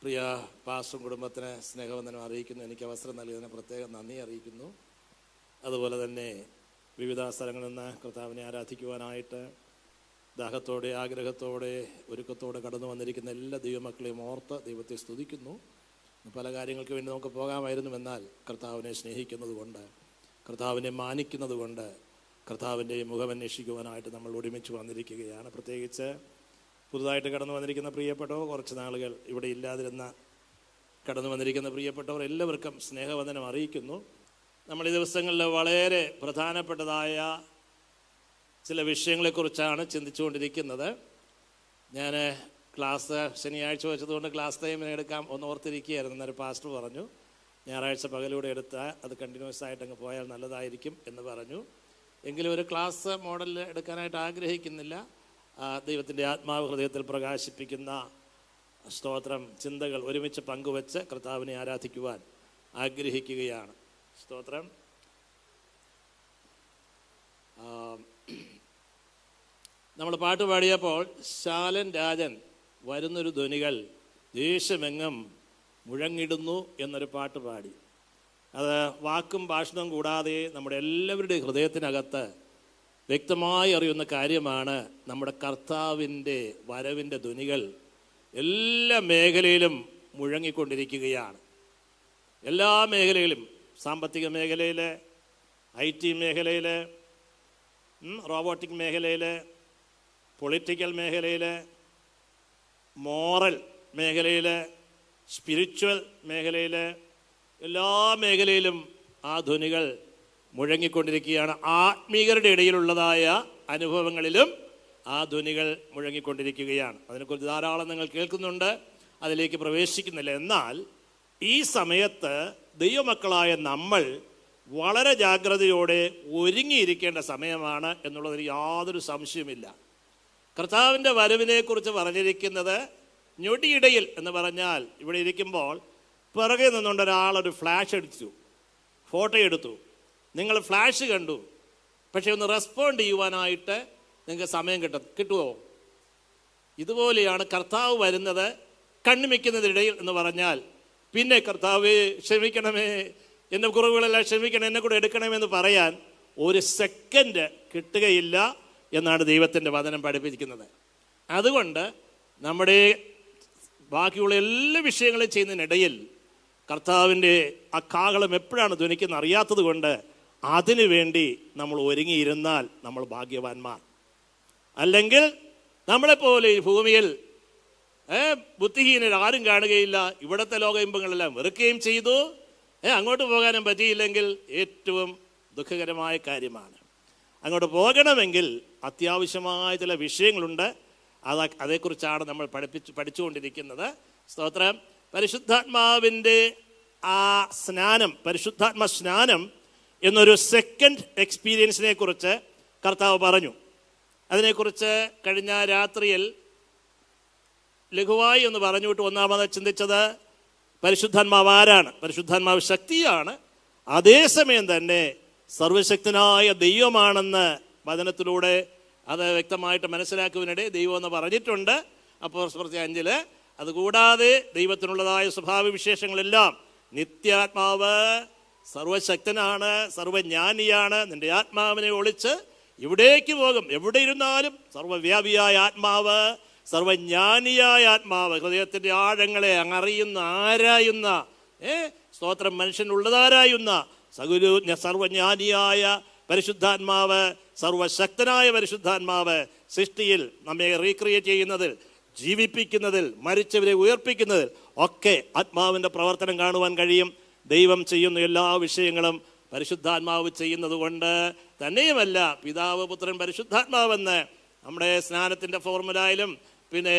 പ്രിയ പാസ്റ്ററും കുടുംബത്തിന് സ്നേഹവന്ദനം അറിയിക്കുന്നു. എനിക്ക് അവസരം നൽകിയതിന് പ്രത്യേകം നന്ദി അറിയിക്കുന്നു. അതുപോലെ തന്നെ വിവിധ സ്ഥലങ്ങളിൽ നിന്ന് കർത്താവിനെ ആരാധിക്കുവാനായിട്ട് ദാഹത്തോടെ, ആഗ്രഹത്തോടെ, ഒരുക്കത്തോടെ കടന്നു വന്നിരിക്കുന്ന എല്ലാ ദൈവമക്കളെയും ഓർത്ത് ദൈവത്തെ സ്തുതിക്കുന്നു. പല കാര്യങ്ങൾക്ക് വേണ്ടി നമുക്ക് പോകാമായിരുന്നുവെന്നാൽ കർത്താവിനെ സ്നേഹിക്കുന്നത് കൊണ്ട്, കർത്താവിനെ മാനിക്കുന്നത് കൊണ്ട്, കർത്താവിൻ്റെ മുഖമന്വേഷിക്കുവാനായിട്ട് നമ്മൾ ഒരുമിച്ച് വന്നിരിക്കുകയാണ്. പ്രത്യേകിച്ച് പുതുതായിട്ട് കടന്നു വന്നിരിക്കുന്ന പ്രിയപ്പെട്ടവർ, കുറച്ച് നാളുകൾ ഇവിടെ ഇല്ലാതിരുന്ന കടന്നു വന്നിരിക്കുന്ന പ്രിയപ്പെട്ടവർ എല്ലാവർക്കും സ്നേഹവന്ദനം അറിയിക്കുന്നു. നമ്മൾ ഈ ദിവസങ്ങളിൽ വളരെ പ്രധാനപ്പെട്ടതായ ചില വിഷയങ്ങളെക്കുറിച്ചാണ് ചിന്തിച്ചുകൊണ്ടിരിക്കുന്നത്. ഞാൻ ക്ലാസ് ശനിയാഴ്ച വെച്ചതുകൊണ്ട് ക്ലാസ് ടൈമിന് എടുക്കാം ഒന്ന് ഓർത്തിരിക്കുകയായിരുന്നു. എന്നൊരു പാസ്റ്റർ പറഞ്ഞു, ഞായറാഴ്ച പകലൂടെ എടുത്താൽ അത് കണ്ടിന്യൂസ് ആയിട്ട് അങ്ങ് പോയാൽ നല്ലതായിരിക്കും എന്ന് പറഞ്ഞു. എങ്കിലും ഒരു ക്ലാസ് മോഡലിൽ എടുക്കാനായിട്ട് ആഗ്രഹിക്കുന്നില്ല. ദൈവത്തിൻ്റെ ആത്മാവ് ഹൃദയത്തിൽ പ്രകാശിപ്പിക്കുന്ന സ്തോത്രം ചിന്തകൾ ഒരുമിച്ച് പങ്കുവെച്ച് കർത്താവിനെ ആരാധിക്കുവാൻ ആഗ്രഹിക്കുകയാണ്. സ്തോത്രം. നമ്മൾ പാട്ട് പാടിയപ്പോൾ ശാലൻ രാജൻ വരുന്നൊരു ധ്വനികൾ ദേശമെങ്ങും മുഴങ്ങിടുന്നു എന്നൊരു പാട്ട് പാടി. അത് വാക്കും ഭാഷണവും കൂടാതെ നമ്മുടെ എല്ലാവരുടെയും ഹൃദയത്തിനകത്ത് വ്യക്തമായി അറിയുന്ന കാര്യമാണ്. നമ്മുടെ കർത്താവിൻ്റെ വരവിൻ്റെ ധ്വനികൾ എല്ലാ മേഖലയിലും മുഴങ്ങിക്കൊണ്ടിരിക്കുകയാണ്. എല്ലാ മേഖലയിലും, സാമ്പത്തിക മേഖലയിൽ, IT മേഖലയിൽ, റോബോട്ടിക് മേഖലയിൽ, പൊളിറ്റിക്കൽ മേഖലയിൽ, മോറൽ മേഖലയിൽ, സ്പിരിച്വൽ മേഖലയിൽ, എല്ലാ മേഖലയിലും ആ ധ്വനികൾ മുഴങ്ങിക്കൊണ്ടിരിക്കുകയാണ്. ആത്മീയരുടെ ഇടയിലുള്ളതായ അനുഭവങ്ങളിലും ആ ധ്വനികൾ മുഴങ്ങിക്കൊണ്ടിരിക്കുകയാണ്. അതിനെക്കുറിച്ച് ധാരാളം നിങ്ങൾ കേൾക്കുന്നുണ്ട്, അതിലേക്ക് പ്രവേശിക്കുന്നില്ല. എന്നാൽ ഈ സമയത്ത് ദൈവമക്കളായ നമ്മൾ വളരെ ജാഗ്രതയോടെ ഒരുങ്ങിയിരിക്കേണ്ട സമയമാണ് എന്നുള്ളതിൽ യാതൊരു സംശയമില്ല. കർത്താവിൻ്റെ വരവിനെക്കുറിച്ച് പറഞ്ഞിരിക്കുന്നത് ഞൊടിയിടയിൽ എന്ന് പറഞ്ഞാൽ, ഇവിടെ ഇരിക്കുമ്പോൾ പിറകെ നിന്നുകൊണ്ട് ഒരാളൊരു ഫ്ലാഷ് അടിച്ചു, ഫോട്ടോ എടുത്തു, നിങ്ങൾ ഫ്ലാഷ് കണ്ടു, പക്ഷെ ഒന്ന് റെസ്പോണ്ട് ചെയ്യുവാനായിട്ട് നിങ്ങൾക്ക് സമയം കിട്ടുമോ? ഇതുപോലെയാണ് കർത്താവ് വരുന്നത്. കണ്ണുമിക്കുന്നതിനിടയിൽ എന്ന് പറഞ്ഞാൽ, പിന്നെ കർത്താവേ ക്ഷമിക്കണമേ, എൻ്റെ കുറവുകളെല്ലാം ക്ഷമിക്കണം, എന്നെ കൂടെ എടുക്കണമെന്ന് പറയാൻ ഒരു സെക്കൻഡ് കിട്ടുകയില്ല എന്നാണ് ദൈവത്തിൻ്റെ വചനം പഠിപ്പിക്കുന്നത്. അതുകൊണ്ട് നമ്മുടെ ബാക്കിയുള്ള എല്ലാ വിഷയങ്ങളും ചെയ്യുന്നതിനിടയിൽ കർത്താവിൻ്റെ ആ കാഹളം എപ്പോഴാണ് ധ്വനിക്കുന്നത് അറിയാത്തത് കൊണ്ട് അതിനു വേണ്ടി നമ്മൾ ഒരുങ്ങിയിരുന്നാൽ നമ്മൾ ഭാഗ്യവാന്മാർ. അല്ലെങ്കിൽ നമ്മളെപ്പോലെ ഈ ഭൂമിയിൽ ബുദ്ധിഹീനർ ആരും കാണുകയില്ല, ഇവിടുത്തെ ലോക ഇമ്പങ്ങളെല്ലാം വെറുക്കുകയും ചെയ്തു, അങ്ങോട്ട് പോകാനും പറ്റിയില്ലെങ്കിൽ ഏറ്റവും ദുഃഖകരമായ കാര്യമാണ്. അങ്ങോട്ട് പോകണമെങ്കിൽ അത്യാവശ്യമായ ചില വിഷയങ്ങളുണ്ട്. അതേക്കുറിച്ചാണ് നമ്മൾ പഠിച്ചുകൊണ്ടിരിക്കുന്നത്. സ്തോത്രം. പരിശുദ്ധാത്മാവിൻ്റെ ആ സ്നാനം, പരിശുദ്ധാത്മ സ്നാനം എന്നൊരു സെക്കൻഡ് എക്സ്പീരിയൻസിനെ കുറിച്ച് കർത്താവ് പറഞ്ഞു. അതിനെക്കുറിച്ച് കഴിഞ്ഞ രാത്രിയിൽ ലഘുവായി ഒന്ന് പറഞ്ഞുവിട്ട് ഒന്നാമത് ചിന്തിച്ചത് പരിശുദ്ധാത്മാവ് ആരാണ്? പരിശുദ്ധാത്മാവ് ശക്തിയാണ്, അതേസമയം തന്നെ സർവശക്തനായ ദൈവമാണെന്ന് വചനത്തിലൂടെ അത് വ്യക്തമായിട്ട് മനസ്സിലാക്കുവാനിടെ ദൈവം എന്ന് പറഞ്ഞിട്ടുണ്ട്. അപ്പോൾ 5 അതുകൂടാതെ ദൈവത്തിനുള്ളതായ സ്വഭാവ വിശേഷങ്ങളെല്ലാം, നിത്യാത്മാവ് സർവശക്തനാണ്, സർവജ്ഞാനിയാണ്, നിന്റെ ആത്മാവിനെ ഒളിച്ച് എവിടേക്ക് പോകും, എവിടെ ഇരുന്നാലും സർവവ്യാപിയായ ആത്മാവ്, സർവജ്ഞാനിയായ ആത്മാവ്, ഹൃദയത്തിൻ്റെ ആഴങ്ങളെ അങ്ങറിയുന്ന, ആരായുന്ന, സ്തോത്രം, മനുഷ്യനുള്ളതാരായുന്ന സർവജ്ഞാനിയായ പരിശുദ്ധാത്മാവ്, സർവശക്തനായ പരിശുദ്ധാത്മാവ് സൃഷ്ടിയിൽ നമ്മെ റീക്രിയേറ്റ് ചെയ്യുന്നതിൽ, ജീവിപ്പിക്കുന്നതിൽ, മരിച്ചവരെ ഉയർപ്പിക്കുന്നതിൽ ഒക്കെ ആത്മാവിൻ്റെ പ്രവർത്തനം കാണുവാൻ കഴിയും. ദൈവം ചെയ്യുന്ന എല്ലാ വിഷയങ്ങളും പരിശുദ്ധാത്മാവ് ചെയ്യുന്നത് കൊണ്ട് തന്നെയുമല്ല, പിതാവ്, പുത്രൻ, പരിശുദ്ധാത്മാവെന്ന് നമ്മുടെ സ്നാനത്തിൻ്റെ ഫോർമുലയിലും പിന്നെ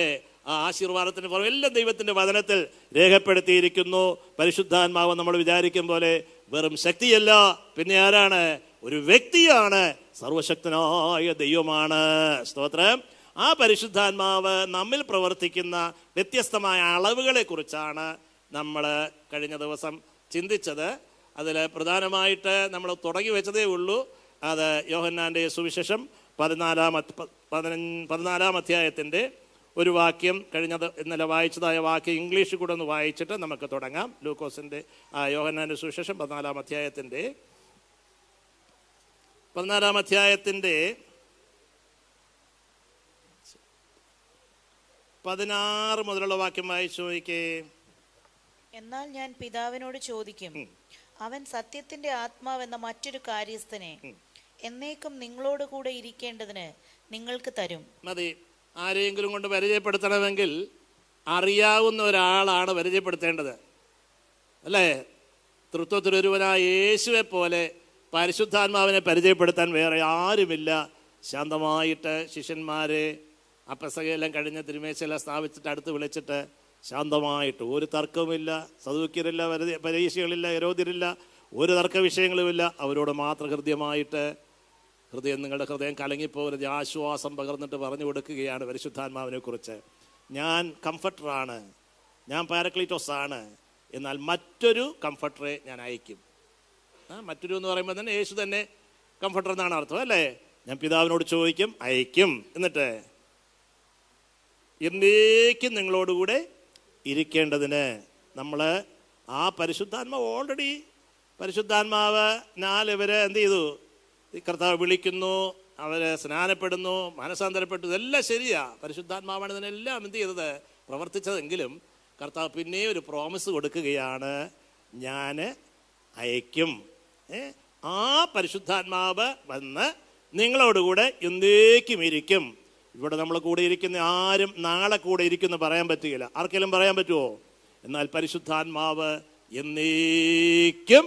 ആശീർവാദത്തിൻ്റെ ഫോർമുല എല്ലാം ദൈവത്തിൻ്റെ വചനത്തിൽ രേഖപ്പെടുത്തിയിരിക്കുന്നു. പരിശുദ്ധാത്മാവ് നമ്മൾ വിചാരിക്കും പോലെ വെറും ശക്തിയല്ല, പിന്നെ ആരാണ്? ഒരു വ്യക്തിയാണ്, സർവശക്തനായ ദൈവമാണ്. സ്തോത്രം. ആ പരിശുദ്ധാത്മാവ് നമ്മിൽ പ്രവർത്തിക്കുന്ന വ്യത്യസ്തമായ അളവുകളെ കുറിച്ചാണ് നമ്മൾ കഴിഞ്ഞ ദിവസം ചിന്തിച്ചത്. അതിൽ പ്രധാനമായിട്ട് നമ്മൾ തുടങ്ങി വെച്ചതേ ഉള്ളൂ. അത് യോഹന്നാൻ്റെ സുവിശേഷം 14-ാം അധ്യായത്തിൻ്റെ ഒരു വാക്യം ഇന്നലെ വായിച്ചതായ വാക്യം ഇംഗ്ലീഷിൽ കൂടെ ഒന്ന് വായിച്ചിട്ട് നമുക്ക് തുടങ്ങാം. ലൂക്കോസിൻ്റെ യോഹന്നാൻ്റെ സുവിശേഷം 14-ാം അധ്യായത്തിൻ്റെ 16 മുതലുള്ള വാക്യം വായിച്ചു നോക്കിക്കേ. എന്നാൽ ഞാൻ പിതാവിനോട് ചോദിക്കും, അവൻ സത്യത്തിന്റെ ആത്മാവെന്ന മറ്റൊരു കാര്യസ്ഥനെ എന്നേക്കും നിങ്ങളോട് കൂടെ ഇരിക്കേണ്ടതിന് നിങ്ങൾക്ക് തരും. മതി. ആരെയെങ്കിലും കൊണ്ട് പരിചയപ്പെടുത്തണമെങ്കിൽ അറിയാവുന്ന ഒരാളാണ് പരിചയപ്പെടുത്തേണ്ടത്, അല്ലേ? തൃത്വത്തിലൊരുവനായ യേശുവെ പോലെ പരിശുദ്ധാത്മാവിനെ പരിചയപ്പെടുത്താൻ വേറെ ആരുമില്ല. ശാന്തമായിട്ട് ശിഷ്യന്മാരെ അപ്പസകയെല്ലാം കഴിഞ്ഞ് തിരുമേശയെല്ലാം സ്ഥാപിച്ചിട്ട് അടുത്ത് വിളിച്ചിട്ട് ശാന്തമായിട്ട്, ഒരു തർക്കവുമില്ല, സദൂക്യരില്ല, പരീക്ഷകളില്ല, യരോധ്യരില്ല, ഒരു തർക്ക വിഷയങ്ങളുമില്ല, അവരോട് മാത്രം ഹൃദ്യമായിട്ട് നിങ്ങളുടെ ഹൃദയം കലങ്ങിപ്പോകരുത്, ആശ്വാസം പകർന്നിട്ട് പറഞ്ഞു കൊടുക്കുകയാണ് പരിശുദ്ധാത്മാവിനെ കുറിച്ച്. ഞാൻ കംഫർട്ടറാണ്, ഞാൻ പാരക്ലീറ്റോസ് ആണ്, എന്നാൽ മറ്റൊരു കംഫർട്ടറെ ഞാൻ അയക്കും. മറ്റൊരു എന്ന് പറയുമ്പോൾ തന്നെ യേശു തന്നെ കംഫർട്ടർ എന്നാണ് അർത്ഥം, അല്ലേ? ഞാൻ പിതാവിനോട് ചോദിക്കും, അയക്കും, എന്നിട്ട് എന്നേക്കും നിങ്ങളോടുകൂടെ ഇരിക്കേണ്ടതിന്. നമ്മൾ ആ പരിശുദ്ധാത്മാവിനാൽ ഇവരെ എന്ത് ചെയ്തു? കർത്താവ് വിളിക്കുന്നു, അവർ സ്നാനപ്പെടുന്നു, മനസാന്തരപ്പെട്ടു, ഇതെല്ലാം ശരിയാ. പരിശുദ്ധാത്മാവാണ് ഇതിനെല്ലാം എന്ത് ചെയ്തത്? പ്രവർത്തിച്ചതെങ്കിലും കർത്താവ് പിന്നെ ഒരു പ്രോമിസ് കൊടുക്കുകയാണ്, ഞാൻ അയക്കും. ആ പരിശുദ്ധാത്മാവ് വന്ന് നിങ്ങളോടുകൂടെ എന്നേക്കും ഇരിക്കും. ഇവിടെ നമ്മൾ കൂടെ ഇരിക്കുന്ന ആരും നാളെ കൂടെ ഇരിക്കുമെന്ന് പറയാൻ പറ്റുകയില്ല. ആർക്കെങ്കിലും പറയാൻ പറ്റുമോ? എന്നാൽ പരിശുദ്ധാത്മാവ് എന്നേക്കും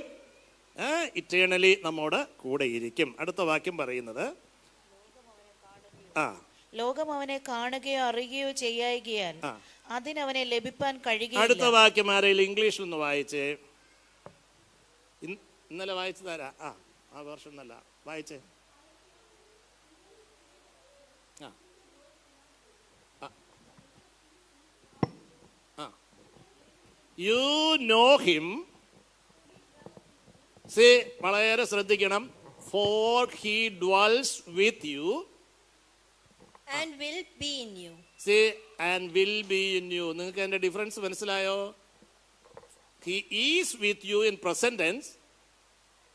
ഇറ്റേണലി നമ്മോട് കൂടെ ഇരിക്കും. അടുത്ത വാക്യം പറയുന്നത്, ലോകം അവനെ കാണുകയോ അറിയുകയോ ചെയ്യായികയാൽ അതിനവനെ ലഭിപ്പാൻ കഴിയുകയില്ല. അടുത്ത വാക്യം ആരെങ്കിലും ഇംഗ്ലീഷിൽ ഒന്ന് വായിച്ചേ. ഇന്നലെ വായിച്ചതാരാ? ആ വർഷം നല്ല വായിച്ചേ. You know him. വളരെ ശ്രദ്ധിക്കണം. For he dwells with you and will be in you. And will be in you. നിങ്ങൾക്ക് അതിന്റെ ഡിഫറൻസ് മനസ്സിലായോ? He is with you in present tense.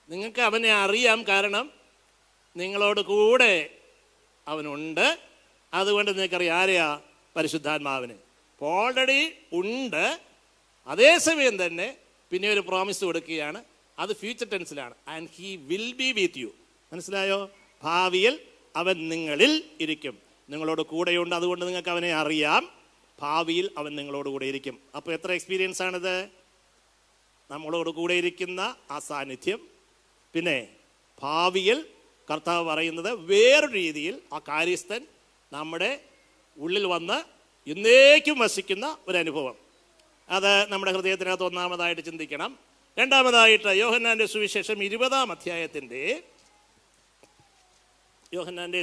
നിങ്ങൾക്ക് അവനെ അറിയാം, കാരണം നിങ്ങളോട് കൂടെ അവനുണ്ട്. അതുകൊണ്ട് നിങ്ങൾക്കറിയാം ആരെയാ? പരിശുദ്ധാത്മാവിന്. ഓൾറെഡി ഉണ്ട്. അതേസമയം തന്നെ പിന്നെ ഒരു പ്രോമിസ് കൊടുക്കുകയാണ്, അത് ഫ്യൂച്ചർ ടെൻസിലാണ്. And he will be with you. മനസ്സിലായോ? ഭാവിയിൽ അവൻ നിങ്ങളിൽ ഇരിക്കും, നിങ്ങളോട് കൂടെയുണ്ട്. അതുകൊണ്ട് നിങ്ങൾക്ക് അവനെ അറിയാം. ഭാവിയിൽ അവൻ നിങ്ങളോട് കൂടെ ഇരിക്കും. അപ്പോൾ എത്ര എക്സ്പീരിയൻസ് ആണിത്? നമ്മളോട് കൂടെ ഇരിക്കുന്ന ആ സാന്നിധ്യം. പിന്നെ ഭാവിയിൽ കർത്താവ് പറയുന്നത് വേറൊരു രീതിയിൽ ആ കാര്യസ്ഥൻ നമ്മുടെ ഉള്ളിൽ വന്ന് എന്നേക്കും വസിക്കുന്ന ഒരനുഭവം. അത് നമ്മുടെ ഹൃദയത്തിനകത്ത് ഒന്നാമതായിട്ട് ചിന്തിക്കണം. രണ്ടാമതായിട്ട് യോഹന്നാൻ്റെ സുവിശേഷം 20-ാം അധ്യായത്തിൻ്റെ 20-ന്റെ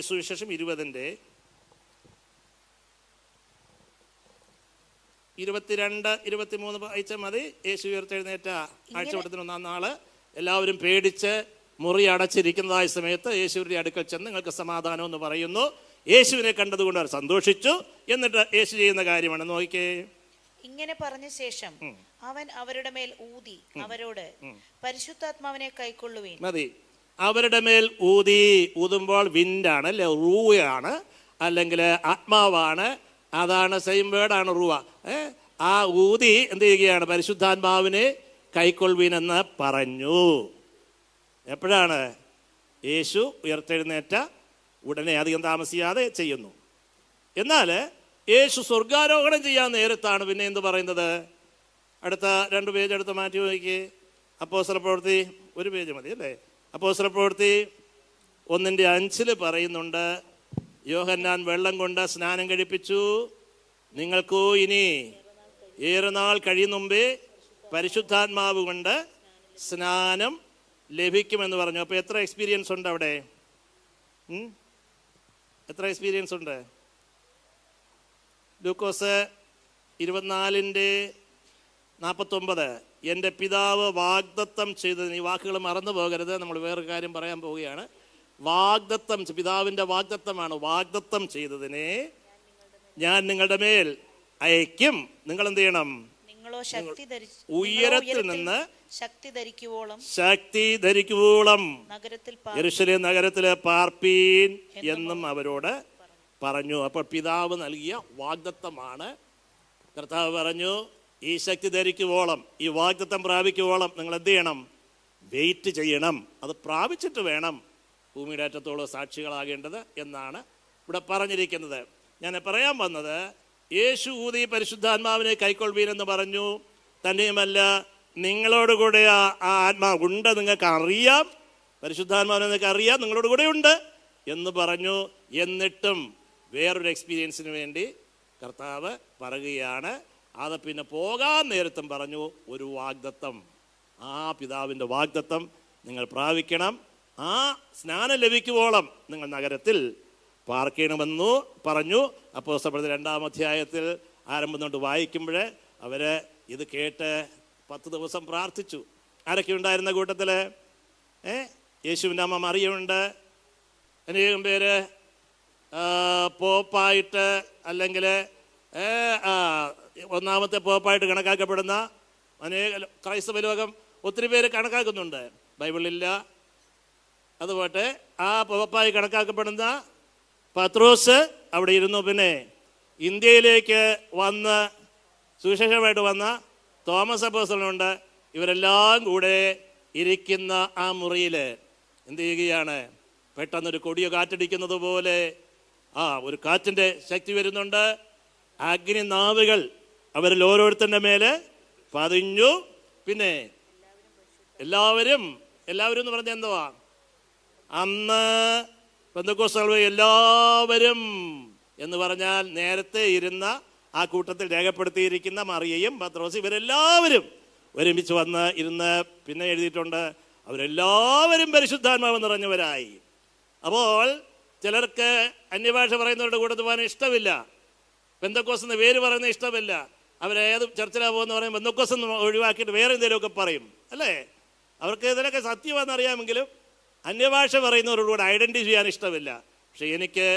22-23 വായിച്ചാൽ മതി. യേശു ഉയർത്തെഴുന്നേറ്റ ആഴ്ചവട്ടത്തിന് 1-ാം നാള് എല്ലാവരും പേടിച്ച് മുറി അടച്ചിരിക്കുന്നതായ സമയത്ത് യേശുവിൻ്റെ അടുക്കൽ ചെന്ന് നിങ്ങൾക്ക് സമാധാനം എന്ന് പറയുന്നു. യേശുവിനെ കണ്ടതുകൊണ്ട് അവർ സന്തോഷിച്ചു. എന്നിട്ട് യേശു ചെയ്യുന്ന കാര്യമാണ്, നോക്കിക്കേ. ഇങ്ങനെ പറഞ്ഞ ശേഷം അവൻ അവരുടെ മേൽ ഊതി അവരോട്, പരിശുദ്ധാത്മാവിനെ കൈക്കൊള്ളുവീൻ. മതി. അവരുടെ മേൽ ഊതുമ്പോൾ വിൻഡാണ്, അല്ലെ? റൂയാണ്, അല്ലെങ്കിൽ ആത്മാവാണ്. അതാണ് സെയിം വേർഡാണ് റൂവ. ആ ഊതി എന്ത് ചെയ്യുകയാണ്? പരിശുദ്ധാത്മാവിനെ കൈക്കൊള്ളുവീനെന്ന് പറഞ്ഞു. എപ്പോഴാണ്? യേശു ഉയർത്തെഴുന്നേറ്റ ഉടനെ, അധികം താമസിയാതെ ചെയ്യുന്നു. എന്നാൽ യേശു സ്വർഗാരോഹണം ചെയ്യാൻ നേരത്താണ് പിന്നെ എന്ത് പറയുന്നത്? അടുത്ത 2 പേജ് എടുത്ത് മാറ്റി നോക്കി. അപ്പോസ്തലപ്രവൃത്തി 1 പേജ് മതി, അല്ലേ? അപ്പോസ്തലപ്രവൃത്തി 1:5 പറയുന്നുണ്ട്, യോഹന്നാൻ വെള്ളം കൊണ്ട് സ്നാനം കഴിപ്പിച്ചു, നിങ്ങൾക്കോ ഇനി ഏറെ നാൾ കഴിയും മുമ്പേ പരിശുദ്ധാത്മാവ് കൊണ്ട് സ്നാനം ലഭിക്കുമെന്ന് പറഞ്ഞു. അപ്പോൾ എത്ര എക്സ്പീരിയൻസ് ഉണ്ട് അവിടെ? എത്ര എക്സ്പീരിയൻസ് ഉണ്ട്? ലൂക്കോസ് 24:49 എൻ്റെ പിതാവ് വാഗ്ദത്തം ചെയ്തതിന്, ഈ വാക്കുകൾ മറന്നു പോകരുത്, നമ്മൾ വേറൊരു കാര്യം പറയാൻ പോവുകയാണ്. പിതാവിൻ്റെ വാഗ്ദത്തമാണ്. വാഗ്ദത്തം ചെയ്തതിനെ ഞാൻ നിങ്ങളുടെ മേൽ അയക്കും. നിങ്ങൾ എന്ത് ചെയ്യണം? നിങ്ങളോ ഉയരത്തിൽ നിന്ന് ശക്തി ധരിക്കുവോളം നഗരത്തിൽ യെരൂശലേം നഗരത്തിലെ പാർപ്പീൻ എന്നും അവരോട് പറഞ്ഞു. അപ്പോൾ പിതാവ് നൽകിയ വാഗ്ദത്തമാണ്. കർത്താവ് പറഞ്ഞു, ഈ ശക്തി ധരിക്കുവോളം, ഈ വാഗ്ദത്തം പ്രാപിക്കുവോളം നിങ്ങൾ എന്ത് ചെയ്യണം? വെയിറ്റ് ചെയ്യണം. അത് പ്രാപിച്ചിട്ട് വേണം ഭൂമിയുടെ അറ്റത്തോളം സാക്ഷികളാകേണ്ടത് എന്നാണ് ഇവിടെ പറഞ്ഞിരിക്കുന്നത്. ഞാൻ പറയാൻ വന്നത്, യേശു ഊതി പരിശുദ്ധാത്മാവിനെ കൈക്കൊള്ളുവീനെന്ന് പറഞ്ഞു. തന്നെയുമല്ല, നിങ്ങളോടുകൂടെ ആ ആത്മാവ് ഉണ്ട്, നിങ്ങൾക്ക് അറിയാം, പരിശുദ്ധാത്മാവിനെ നിങ്ങൾക്ക് അറിയാം, നിങ്ങളോട് കൂടെ ഉണ്ട് എന്ന് പറഞ്ഞു. എന്നിട്ടും വേറൊരു എക്സ്പീരിയൻസിന് വേണ്ടി കർത്താവ് പറയുകയാണ്. അത് പിന്നെ പോകാൻ നേരത്തും പറഞ്ഞു, ഒരു വാഗ്ദത്തം, ആ പിതാവിൻ്റെ വാഗ്ദത്തം നിങ്ങൾ പ്രാപിക്കണം. ആ സ്നാനം ലഭിക്കുവോളം നിങ്ങൾ നഗരത്തിൽ പാർക്കണമെന്നു പറഞ്ഞു. അപ്പോസ്തലപ്രവൃത്തി 2-ാം അധ്യായത്തിൽ ആരംഭം തൊട്ട് വായിക്കുമ്പോൾ അവർ ഇത് കേട്ട് 10 ദിവസം പ്രാർത്ഥിച്ചു. ആരൊക്കെ ഉണ്ടായിരുന്ന കൂട്ടത്തിൽ? യേശുവിൻ്റെ അമ്മ മറിയമുണ്ട്, അനേകം പേര് പോപ്പായിട്ട്, അല്ലെങ്കിൽ ഒന്നാമത്തെ പോപ്പായിട്ട് കണക്കാക്കപ്പെടുന്ന അനേക ക്രൈസ്തവ ലോകം ഒത്തിരി പേര് കണക്കാക്കുന്നുണ്ട്. ബൈബിളില്ല. അതുപോലെ ആ പോപ്പായി കണക്കാക്കപ്പെടുന്ന പത്രോസ് അവിടെ ഇരുന്നു. പിന്നെ ഇന്ത്യയിലേക്ക് വന്ന് സുവിശേഷമായിട്ട് വന്ന തോമസ് അപ്പോസ്തലനുണ്ട്. ഇവരെല്ലാം കൂടെ ഇരിക്കുന്ന ആ മുറിയിൽ എന്ത് ചെയ്യുകയാണ്? പെട്ടെന്നൊരു കൊടിയ കാറ്റടിക്കുന്നത് പോലെ ഒരു കാറ്റിൻ്റെ ശക്തി വരുന്നുണ്ട്. അഗ്നി നാവുകൾ അവരിൽ ഓരോരുത്തരുടെ മേലെ പതിഞ്ഞു. പിന്നെ എല്ലാവരും എന്ന് പറഞ്ഞാൽ എന്തുവാ? അന്ന് പെന്തക്കോസ്ത് എല്ലാവരും എന്ന് പറഞ്ഞാൽ നേരത്തെ ഇരുന്ന ആ കൂട്ടത്തിൽ രേഖപ്പെടുത്തിയിരിക്കുന്ന മറിയയും പത്രോസ് ഇവരെല്ലാവരും ഒരുമിച്ച് വന്ന് ഇരുന്ന്. പിന്നെ എഴുതിയിട്ടുണ്ട്, അവരെല്ലാവരും പരിശുദ്ധാത്മാവ് നിറഞ്ഞവരായി. അപ്പോൾ ചിലർക്ക് അന്യഭാഷ പറയുന്നവരുടെ കൂട്ടത്തിൽ പോകാൻ ഇഷ്ടമില്ല, പെന്തക്കോസ് എന്ന പേര് പറയുന്നത് ഇഷ്ടമില്ല. അവരേത് ചർച്ചിലാണ് പോകുന്ന പറയും പെന്തക്കോസ് എന്ന് ഒഴിവാക്കിയിട്ട് വേറെ എന്തെങ്കിലുമൊക്കെ പറയും, അല്ലേ? അവർക്ക് ഇതിലൊക്കെ സത്യമാണെന്നറിയാമെങ്കിലും അന്യഭാഷ പറയുന്നവരോടുകൂടെ ഐഡൻറ്റിഫൈ ചെയ്യാൻ ഇഷ്ടമില്ല. പക്ഷെ എനിക്ക്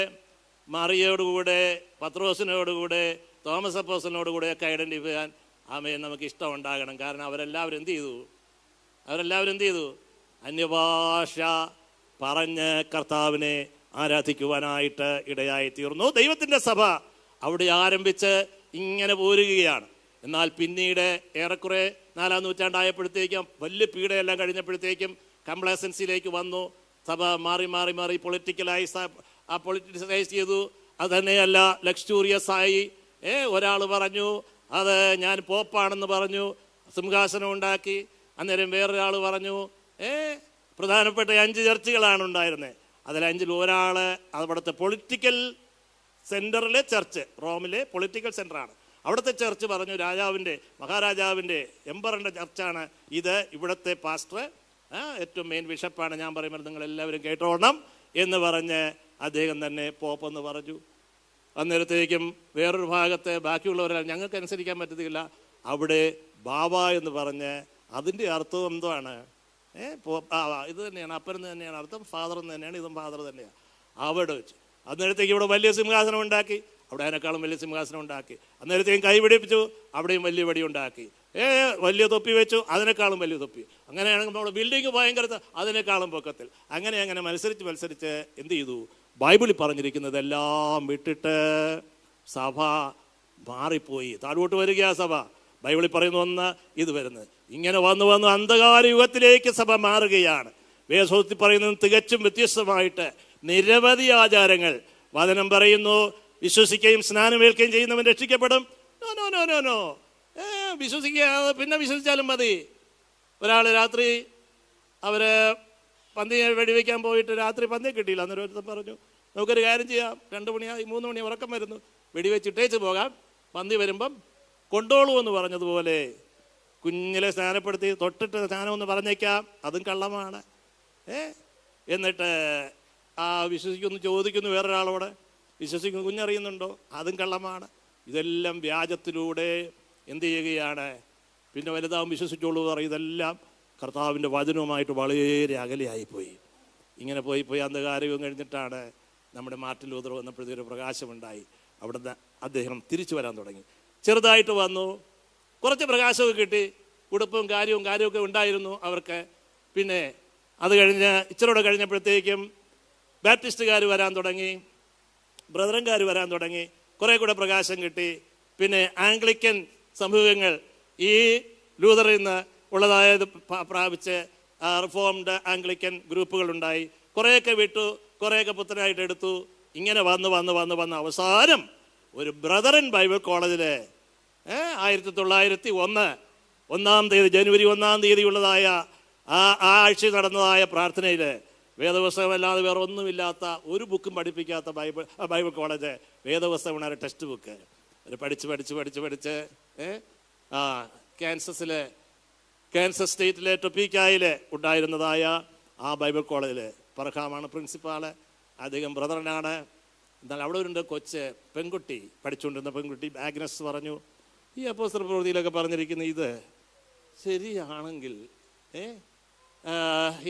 മറിയയോടുകൂടെ, പത്രോസിനോടുകൂടെ, തോമസ് അപ്പോസ്തലനോടുകൂടെയൊക്കെ ഐഡൻറ്റിഫൈ ചെയ്യാൻ നമുക്ക് ഇഷ്ടം ഉണ്ടാകണം. കാരണം അവരെല്ലാവരും എന്ത് ചെയ്തു? അന്യഭാഷ പറഞ്ഞ് കർത്താവിനെ ആരാധിക്കുവാനായിട്ട് ഇടയായി തീർന്നു. ദൈവത്തിൻ്റെ സഭ അവിടെ ആരംഭിച്ച് ഇങ്ങനെ പോരുകയാണ്. എന്നാൽ പിന്നീട് ഏറെക്കുറെ 4-ാം നൂറ്റാണ്ടായപ്പോഴത്തേക്കും വലിയ പീഡയെല്ലാം കഴിഞ്ഞപ്പോഴത്തേക്കും കംപ്ലസൻസിയിലേക്ക് വന്നു. സഭ മാറി പൊളിറ്റിക്കലൈസ് ചെയ്തു. അത് തന്നെയല്ല, ലക്ഷ്യൂറിയസ് ആയി. ഒരാൾ പറഞ്ഞു അത് ഞാൻ പോപ്പാണെന്ന് പറഞ്ഞു, സിംഹാസനം ഉണ്ടാക്കി. അന്നേരം വേറൊരാൾ പറഞ്ഞു പ്രധാനപ്പെട്ട 5 ചർച്ചുകളാണ് ഉണ്ടായിരുന്നത്. അതിൽ 5-ൽ ഒരാൾ അവിടുത്തെ പൊളിറ്റിക്കൽ സെൻറ്ററിലെ ചർച്ച്, റോമിലെ പൊളിറ്റിക്കൽ സെൻറ്ററാണ്. അവിടുത്തെ ചർച്ച് പറഞ്ഞു, മഹാരാജാവിൻ്റെ എംപററിൻ്റെ ചർച്ചാണ് ഇത്, ഇവിടുത്തെ പാസ്റ്റർ ഏറ്റവും മെയിൻ ബിഷപ്പാണ്, ഞാൻ പറയുമ്പോൾ നിങ്ങളെല്ലാവരും കേട്ടോളണം എന്ന് പറഞ്ഞ് അദ്ദേഹം തന്നെ പോപ്പെന്ന് പറഞ്ഞു. അന്നേരത്തേക്കും വേറൊരു ഭാഗത്ത് ബാക്കിയുള്ളവരെല്ലാം ഞങ്ങൾക്ക് അനുസരിക്കാൻ പറ്റത്തില്ല, അവിടെ ബാബ എന്ന് പറഞ്ഞ് അതിൻ്റെ അർത്ഥം എന്താണ്? ഇത് തന്നെയാണ്, അപ്പനെന്ന് തന്നെയാണ് അർത്ഥം, ഫാദർ എന്ന് തന്നെയാണ്, ഇതും ഫാദർ തന്നെയാണ്. അവിടെ വെച്ച് അന്നേരത്തേക്ക് ഇവിടെ വലിയ സിംഹാസനം ഉണ്ടാക്കി, അവിടെ അതിനേക്കാളും വലിയ സിംഹാസനം ഉണ്ടാക്കി. അന്നേരത്തേക്കും കൈ പിടിപ്പിച്ചു, അവിടെയും വലിയ വടി ഉണ്ടാക്കി. വലിയ തൊപ്പി വെച്ചു, അതിനേക്കാളും വലിയ തൊപ്പി. അങ്ങനെയാണെങ്കിൽ നമ്മുടെ ബിൽഡിങ് ഭയങ്കര അതിനേക്കാളും പൊക്കത്തിൽ. അങ്ങനെ മത്സരിച്ച് എന്ത് ചെയ്തു? ബൈബിളിൽ പറഞ്ഞിരിക്കുന്നതെല്ലാം വിട്ടിട്ട് സഭ മാറിപ്പോയി, താഴോട്ട് വരികയാ സഭ. ബൈബിളിൽ പറയുന്ന ഒന്ന് ഇത് വരുന്നത്. ഇങ്ങനെ വന്ന് അന്ധകാര യുഗത്തിലേക്ക് സഭ മാറുകയാണ്. വേദോക്തി പറയുന്നത് തികച്ചും വ്യത്യസ്തമായിട്ട് നിരവധി ആചാരങ്ങൾ. വചനം പറയുന്നു, വിശ്വസിക്കുകയും സ്നാനമേൽക്കുകയും ചെയ്യുന്നവൻ രക്ഷിക്കപ്പെടും. നോ വിശ്വസിക്കാതെ പിന്നെ വിശ്വസിച്ചാലും മതി. ഒരാൾ രാത്രി അവർ പന്തി വെടിവെക്കാൻ പോയിട്ട് രാത്രി പന്തി കിട്ടിയില്ല. അന്നേരം ഒരുത്തം പറഞ്ഞു, നമുക്കൊരു കാര്യം ചെയ്യാം, 2 മണിയായി 3 മണി ഉറക്കം വരുന്നു, വെടിവെച്ചിട്ടേച്ച് പോകാം, പന്തി വരുമ്പം കൊണ്ടോളൂ എന്ന് പറഞ്ഞതുപോലെ കുഞ്ഞിലെ സ്നാനപ്പെടുത്തി തൊട്ടിട്ട് സ്നാനമെന്ന് പറഞ്ഞേക്കാം, അതും കള്ളമാണ്. എന്നിട്ട് വിശ്വസിക്കുന്നു ചോദിക്കുന്നു വേറൊരാളോട്, വിശ്വസിക്കുന്നു കുഞ്ഞറിയുന്നുണ്ടോ, അതും കള്ളമാണ്. ഇതെല്ലാം വ്യാജത്തിലൂടെ എന്ത് ചെയ്യുകയാണ്? പിന്നെ വലുതാവും വിശ്വസിച്ചോളൂ പറയും. ഇതെല്ലാം കർത്താവിൻ്റെ വചനവുമായിട്ട് വളരെ അകലെയായിപ്പോയി. ഇങ്ങനെ പോയി അന്ധകാരവും കഴിഞ്ഞിട്ടാണ് നമ്മുടെ മാർട്ടിൻ ലൂതർ വന്നപ്പോഴത്തേക്ക് ഒരു പ്രകാശമുണ്ടായി. അവിടുന്ന് അദ്ദേഹം തിരിച്ചു വരാൻ തുടങ്ങി. ചെറുതായിട്ട് വന്നു, കുറച്ച് പ്രകാശമൊക്കെ കിട്ടി, ഉടുപ്പും കാര്യമൊക്കെ ഉണ്ടായിരുന്നു അവർക്ക്. പിന്നെ അത് കഴിഞ്ഞ് ഇച്ചിരൂടെ കഴിഞ്ഞപ്പോഴത്തേക്കും ബാപ്റ്റിസ്റ്റുകാർ വരാൻ തുടങ്ങി, ബ്രദറൻകാർ വരാൻ തുടങ്ങി, കുറേ കൂടെ പ്രകാശം കിട്ടി. പിന്നെ ആംഗ്ലിക്കൻ സമൂഹങ്ങൾ ഈ ലൂതറിൽ നിന്ന് ഉള്ളതായത് പ്രാപിച്ച് റിഫോംഡ് ആംഗ്ലിക്കൻ ഗ്രൂപ്പുകളുണ്ടായി. കുറേയൊക്കെ വിട്ടു, കുറേയൊക്കെ പുത്തനായിട്ട് എടുത്തു. ഇങ്ങനെ വന്ന് അവസാനം ഒരു ബ്രദറൻ ബൈബിൾ കോളേജിൽ 1901 ജനുവരി 1 തീയതി ഉള്ളതായ ആ ആഴ്ച നടന്നതായ പ്രാർത്ഥനയിൽ വേദപുസ്തകമല്ലാതെ വേറെ ഒന്നുമില്ലാത്ത, ഒരു ബുക്കും പഠിപ്പിക്കാത്ത ബൈബിൾ കോളേജ്, വേദപുസ്തകമാണ് ഒരു ടെക്സ്റ്റ് ബുക്ക്. ഒരു പഠിച്ച് കാൻസസ് സ്റ്റേറ്റിലെ ടൊപ്പീക്കായിൽ ഉണ്ടായിരുന്നതായ ആ ബൈബിൾ കോളേജിൽ പറഖാമാണ് പ്രിൻസിപ്പാള്, അദ്ദേഹം ബ്രദറിനാണ്. എന്നാൽ അവിടെ ഒരു കൊച്ച് പെൺകുട്ടി പഠിച്ചുകൊണ്ടിരുന്ന പെൺകുട്ടി ആഗ്നസ് പറഞ്ഞു, ഈ അപ്പോസ്തല പ്രവൃത്തിയിലൊക്കെ പറഞ്ഞിരിക്കുന്ന ഇത് ശരിയാണെങ്കിൽ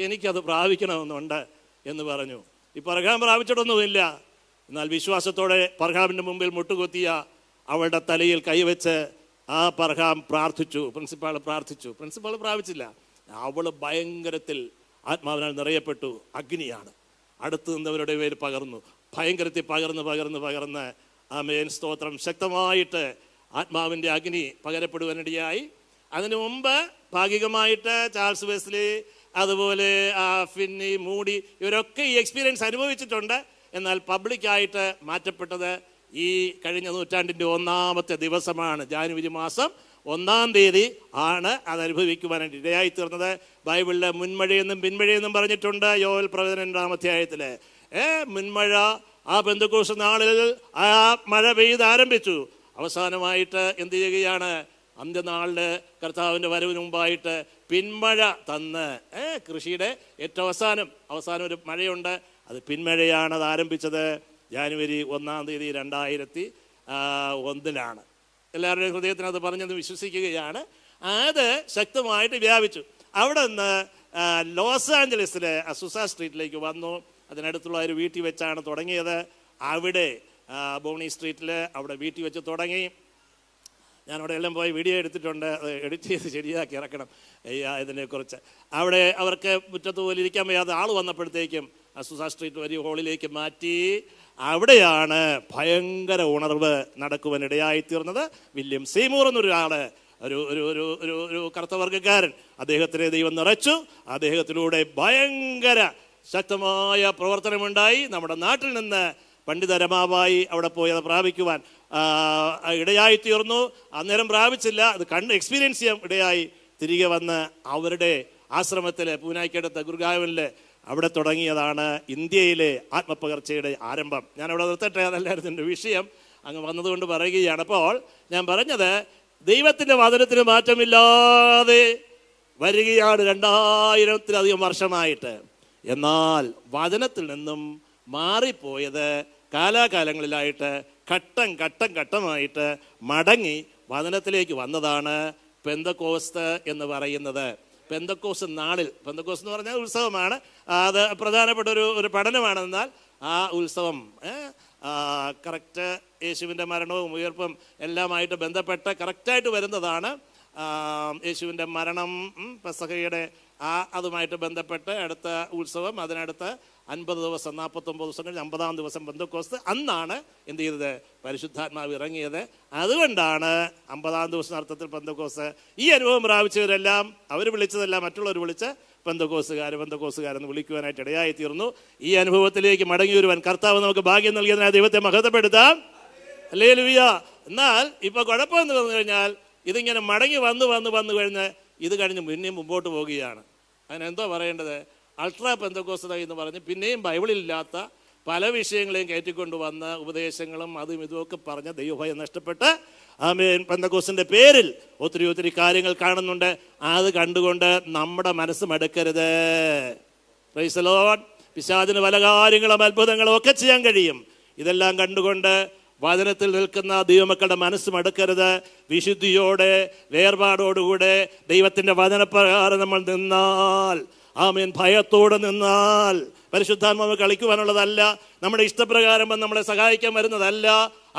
എനിക്കത് പ്രാപിക്കണമെന്നുണ്ട് എന്ന് പറഞ്ഞു. ഈ പറഖാം പ്രാപിച്ചിട്ടൊന്നുമില്ല, എന്നാൽ വിശ്വാസത്തോടെ പറഖാമിൻ്റെ മുമ്പിൽ മുട്ടുകുത്തിയ അവളുടെ തലയിൽ കൈവച്ച് ആ പറഖാം പ്രാർത്ഥിച്ചു. പ്രിൻസിപ്പാൾ പ്രാപിച്ചില്ല. അവൾ ഭയങ്കരത്തിൽ ആത്മാവിനാൽ നിറയപ്പെട്ടു. അഗ്നിയാണ്, അടുത്ത് നിന്നവരുടെ പേര് പകർന്നു, ഭയങ്കരത്തിൽ പകർന്ന് ആമേൻ സ്തോത്രം, ശക്തമായിട്ട് ആത്മാവിൻ്റെ അഗ്നി പകരപ്പെടുവാനിടയായി. അതിനു മുമ്പ് ഭാഗികമായിട്ട് ചാൾസ് വെസ്ലി, അതുപോലെ ഫിന്നി, മൂഡി, ഇവരൊക്കെ ഈ എക്സ്പീരിയൻസ് അനുഭവിച്ചിട്ടുണ്ട്. എന്നാൽ പബ്ലിക്കായിട്ട് മാറ്റപ്പെട്ടത് ഈ കഴിഞ്ഞ നൂറ്റാണ്ടിൻ്റെ 1-ാമത്തെ ദിവസമാണ്. ജാനുവരി മാസം 1 തീയതി ആണ് അത് അനുഭവിക്കുവാനായിട്ട് ഇടയായി തീർന്നത്. ബൈബിളിലെ മുൻമഴയെന്നും പിന്മഴയെന്നും പറഞ്ഞിട്ടുണ്ട്. യോവേൽ പ്രവചനം 2-ാം അധ്യായത്തിൽ മുൻമഴ ആ പെന്തക്കോസ്ത് നാളിൽ ആ മഴ പെയ്ത് ആരംഭിച്ചു. അവസാനമായിട്ട് എന്ത് ചെയ്യുകയാണ്? അന്ത്യനാളിൽ കർത്താവിൻ്റെ വരവിന് മുമ്പായിട്ട് പിന്മഴ തന്ന് കൃഷിയുടെ ഏറ്റവും അവസാനം ഒരു മഴയുണ്ട്, അത് പിന്മഴയാണ്. അത് ആരംഭിച്ചത് ജാനുവരി 1 തീയതി 2001 എല്ലാവരുടെയും ഹൃദയത്തിനകത്ത് പറഞ്ഞത് വിശ്വസിക്കുകയാണ്. അത് ശക്തമായിട്ട് വ്യാപിച്ചു. അവിടെ നിന്ന് ലോസ് ആഞ്ചലസിലെ അസുസ സ്ട്രീറ്റിലേക്ക് വന്നു. അതിനടുത്തുള്ള ഒരു വീട്ടിൽ വെച്ചാണ് തുടങ്ങിയത്. അവിടെ ബോണി സ്ട്രീറ്റിൽ അവിടെ വീട്ടിൽ വെച്ച് തുടങ്ങി. ഞാനവിടെ എല്ലാം പോയി വീഡിയോ എടുത്തിട്ടുണ്ട്, അത് എഡിറ്റ് ചെയ്ത് ശരിയാക്കി ഇറക്കണം ഇതിനെക്കുറിച്ച്. അവിടെ അവർക്ക് മുറ്റത്ത് പോലും ഇരിക്കാൻ വയ്യാതെ ആൾ വന്നപ്പോഴത്തേക്കും അസുസ സ്ട്രീറ്റ് വലിയ ഹോളിലേക്ക് മാറ്റി. അവിടെയാണ് ഭയങ്കര ഉണർവ് നടക്കുവാനിടയായിത്തീർന്നത്. വില്യം സീമൂർ എന്നൊരാൾ, ഒരു കറുത്തവർഗക്കാരൻ, അദ്ദേഹത്തിനെ ദൈവം നിറച്ചു. അദ്ദേഹത്തിലൂടെ ഭയങ്കര ശക്തമായ പ്രവർത്തനമുണ്ടായി. നമ്മുടെ നാട്ടിൽ നിന്ന് പണ്ഡിത രമാബായി അവിടെ പോയി അത് പ്രാപിക്കുവാൻ ഇടയായിത്തീർന്നു. അന്നേരം പ്രാപിച്ചില്ല, അത് കണ്ട് എക്സ്പീരിയൻസ് ചെയ്യാൻ ഇടയായി. തിരികെ വന്ന് അവരുടെ ആശ്രമത്തിൽ പൂനായ്ക്കടുത്ത ഗുരുഗാവിൽ അവിടെ തുടങ്ങിയതാണ് ഇന്ത്യയിലെ ആത്മപകർച്ചയുടെ ആരംഭം. ഞാനവിടെ നിർത്തട്ടെ, അതല്ലായിരുന്നു എൻ്റെ വിഷയം, അങ്ങ് വന്നതുകൊണ്ട് പറയുകയാണ്. അപ്പോൾ ഞാൻ പറഞ്ഞത്, ദൈവത്തിൻ്റെ വചനത്തിന് മാറ്റമില്ലാതെ വരികയാണ് 2000-ത്തിലധികം വർഷമായിട്ട്. എന്നാൽ വചനത്തിൽ നിന്നും മാറിപ്പോയത് കാലാകാലങ്ങളിലായിട്ട് ഘട്ടമായിട്ട് മടങ്ങി വചനത്തിലേക്ക് വന്നതാണ് പെന്തക്കോസ്ത് എന്ന് പറയുന്നത്. പെന്തക്കോസ്ത് നാളിൽ, പെന്തക്കോസ്ത് എന്ന് പറഞ്ഞാൽ ഉത്സവമാണ്, അത് പ്രധാനപ്പെട്ട ഒരു പഠനമാണ്. എന്നാൽ ആ ഉത്സവം കറക്റ്റ് യേശുവിൻ്റെ മരണവും ഉയർപ്പും എല്ലാമായിട്ട് ബന്ധപ്പെട്ട് കറക്റ്റായിട്ട് വരുന്നതാണ്. യേശുവിൻ്റെ മരണം, പെസഹയുടെ അതുമായിട്ട് ബന്ധപ്പെട്ട് അടുത്ത ഉത്സവം, അതിനടുത്ത് 50 ദിവസം 49 ദിവസം കഴിഞ്ഞ് 50-ാം ദിവസം പെന്തക്കോസ്ത്. അന്നാണ് എന്ത് ചെയ്തത്? പരിശുദ്ധാത്മാവ് ഇറങ്ങിയത്. അതുകൊണ്ടാണ് 50-ാം ദിവസം അർത്ഥത്തിൽ പെന്തക്കോസ്ത്. ഈ അനുഭവം പ്രാപിച്ചവരെല്ലാം അവർ വിളിച്ചതെല്ലാം മറ്റുള്ളവർ വിളിച്ച് പെന്തക്കോസ്തുകാരെന്ന് വിളിക്കുവാനായിട്ട് ഇടയായി തീർന്നു. ഈ അനുഭവത്തിലേക്ക് മടങ്ങി വരുവാൻ കർത്താവ് നമുക്ക് ഭാഗ്യം നൽകിയതിനായി ദൈവത്തെ മഹത്വപ്പെടുത്താം. ഹല്ലേലൂയ. എന്നാൽ ഇപ്പൊ കുഴപ്പമെന്ന് പറഞ്ഞു കഴിഞ്ഞാൽ, ഇതിങ്ങനെ മടങ്ങി വന്ന് കഴിഞ്ഞ് ഇത് കഴിഞ്ഞ് പിന്നെയും മുമ്പോട്ട് പോവുകയാണ്. അതിനെന്തോ പറയേണ്ടത്? അൾട്രാ പെന്തക്കോസ്ത എന്ന് പറഞ്ഞ് പിന്നെയും ബൈബിളിലില്ലാത്ത പല വിഷയങ്ങളെയും കയറ്റിക്കൊണ്ടുവന്ന് ഉപദേശങ്ങളും അതും ഇതുമൊക്കെ പറഞ്ഞ് ദൈവഭയം നഷ്ടപ്പെട്ട് ആമേൻ പെന്തക്കോസ്തിൻ്റെ പേരിൽ ഒത്തിരി കാര്യങ്ങൾ കാണുന്നുണ്ട്. അത് കണ്ടുകൊണ്ട് നമ്മുടെ മനസ്സ് മടുക്കരുത്. Praise the Lord. പിശാചിന് പല കാര്യങ്ങളും അത്ഭുതങ്ങളും ഒക്കെ ചെയ്യാൻ കഴിയും. ഇതെല്ലാം കണ്ടുകൊണ്ട് വചനത്തിൽ നിൽക്കുന്ന ദൈവമക്കളുടെ മനസ്സ് മടുക്കരുത്. വിശുദ്ധിയോടെ വേർപാടോടുകൂടെ ദൈവത്തിൻ്റെ വചനപ്രകാരം നമ്മൾ നിന്നാൽ ആമേൻ ഭയത്തോടെ നിന്നാൽ പരിശുദ്ധാത്മാവ് കളിക്കുവാനുള്ളതല്ല, നമ്മുടെ ഇഷ്ടപ്രകാരം നമ്മളെ സഹായിക്കാൻ വരുന്നതല്ല.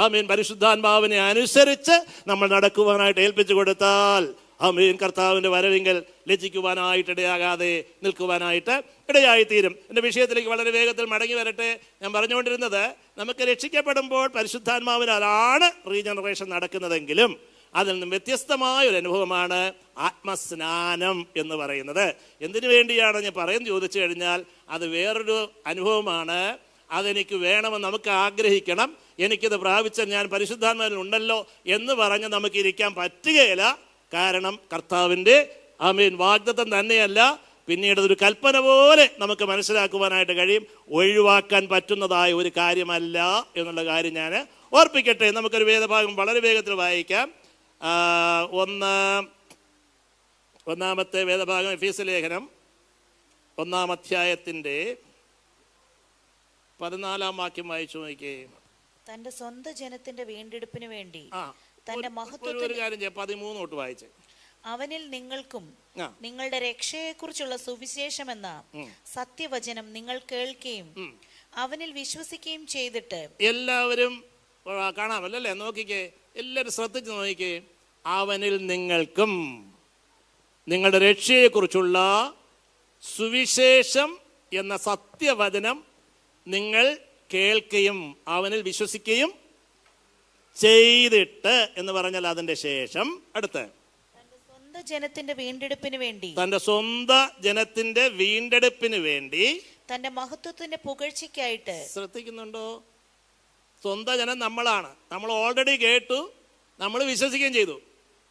ആമേൻ പരിശുദ്ധാത്മാവിനെ അനുസരിച്ച് നമ്മൾ നടക്കുവാനായിട്ട് ഏൽപ്പിച്ചു കൊടുത്താൽ ആമേൻ കർത്താവിൻ്റെ വരവിങ്കൽ ലജ്ജിക്കുവാനായിട്ട് ഇടയാകാതെ നിൽക്കുവാനായിട്ട് ഇടയായിത്തീരും. എൻ്റെ വിഷയത്തിലേക്ക് വളരെ വേഗത്തിൽ മടങ്ങി വരട്ടെ. ഞാൻ പറഞ്ഞുകൊണ്ടിരുന്നത്, നമുക്ക് രക്ഷിക്കപ്പെടുമ്പോൾ പരിശുദ്ധാത്മാവിനാലാണ് റീജനറേഷൻ നടക്കുന്നതെങ്കിലും അതിൽ നിന്നും വ്യത്യസ്തമായ ഒരു അനുഭവമാണ് ആത്മസ്നാനം എന്ന് പറയുന്നത്. എന്തിനു വേണ്ടിയാണ് ഞാൻ പറയുന്നത് ചോദിച്ചു കഴിഞ്ഞാൽ, അത് വേറൊരു അനുഭവമാണ്. അതെനിക്ക് വേണമെന്ന് നമുക്ക് ആഗ്രഹിക്കണം. എനിക്കിത് പ്രാപിച്ച ഞാൻ പരിശുദ്ധാത്മാവിൽ ഉണ്ടല്ലോ എന്ന് പറഞ്ഞ് നമുക്കിരിക്കാൻ പറ്റുകയില്ല. കാരണം കർത്താവിൻ്റെ ആമേൻ വാഗ്ദത്തം തന്നെയല്ല, പിന്നീട് അതൊരു കൽപ്പന പോലെ നമുക്ക് മനസ്സിലാക്കുവാനായിട്ട് കഴിയും. ഒഴിവാക്കാൻ പറ്റുന്നതായ ഒരു കാര്യമല്ല എന്നുള്ള കാര്യം ഞാൻ ഓർപ്പിക്കട്ടെ. നമുക്കൊരു വേദഭാഗം വളരെ വേഗത്തിൽ വായിക്കാം. ഒന്നാമത്തെ വേദഭാഗം എഫീസ് ലേഖനം 1-ാം അധ്യായത്തിൻ്റെ 14-ാം വാക്യം വായിച്ചു നോക്കിയേ. തന്റെ സ്വന്തം ജനത്തിന്റെ വീണ്ടെടുപ്പിന് വേണ്ടി തന്റെ ഒരു മഹത്വത്തിൽ കാര്യം ചെയ്യാം, 13 തൊട്ട് വായിച്ചേ. അവനിൽ നിങ്ങൾക്കും നിങ്ങളുടെ രക്ഷയെക്കുറിച്ചുള്ള സുവിശേഷമെന്ന സത്യവചനം നിങ്ങൾ കേൾക്കുകയും അവനിൽ വിശ്വസിക്കുകയും ചെയ്തിട്ട്. എല്ലാവരും കാണാമല്ലോ അല്ലേ? നോക്കിക്കേ, എല്ലാവരും ശ്രദ്ധിച്ച് നോക്കിക്കേ. അവനിൽ നിങ്ങൾക്കും നിങ്ങളുടെ രക്ഷയെക്കുറിച്ചുള്ള സുവിശേഷം എന്ന സത്യവചനം നിങ്ങൾ കേൾക്കുകയും അവനിൽ വിശ്വസിക്കുകയും ചെയ്തിട്ട് എന്ന് പറഞ്ഞാൽ അതിൻ്റെ ശേഷം അടുത്ത് തന്റെ സ്വന്തം ജനത്തിന്റെ വീണ്ടെടുപ്പിന് വേണ്ടി തന്റെ മഹത്വത്തിന്റെ പുകഴ്ചയ്ക്കായിട്ട്. ശ്രദ്ധിക്കുന്നുണ്ടോ? സ്വന്തം ജനം നമ്മളാണ്. നമ്മൾ ഓൾറെഡി കേട്ടു, നമ്മൾ വിശ്വസിക്കുകയും ചെയ്തു.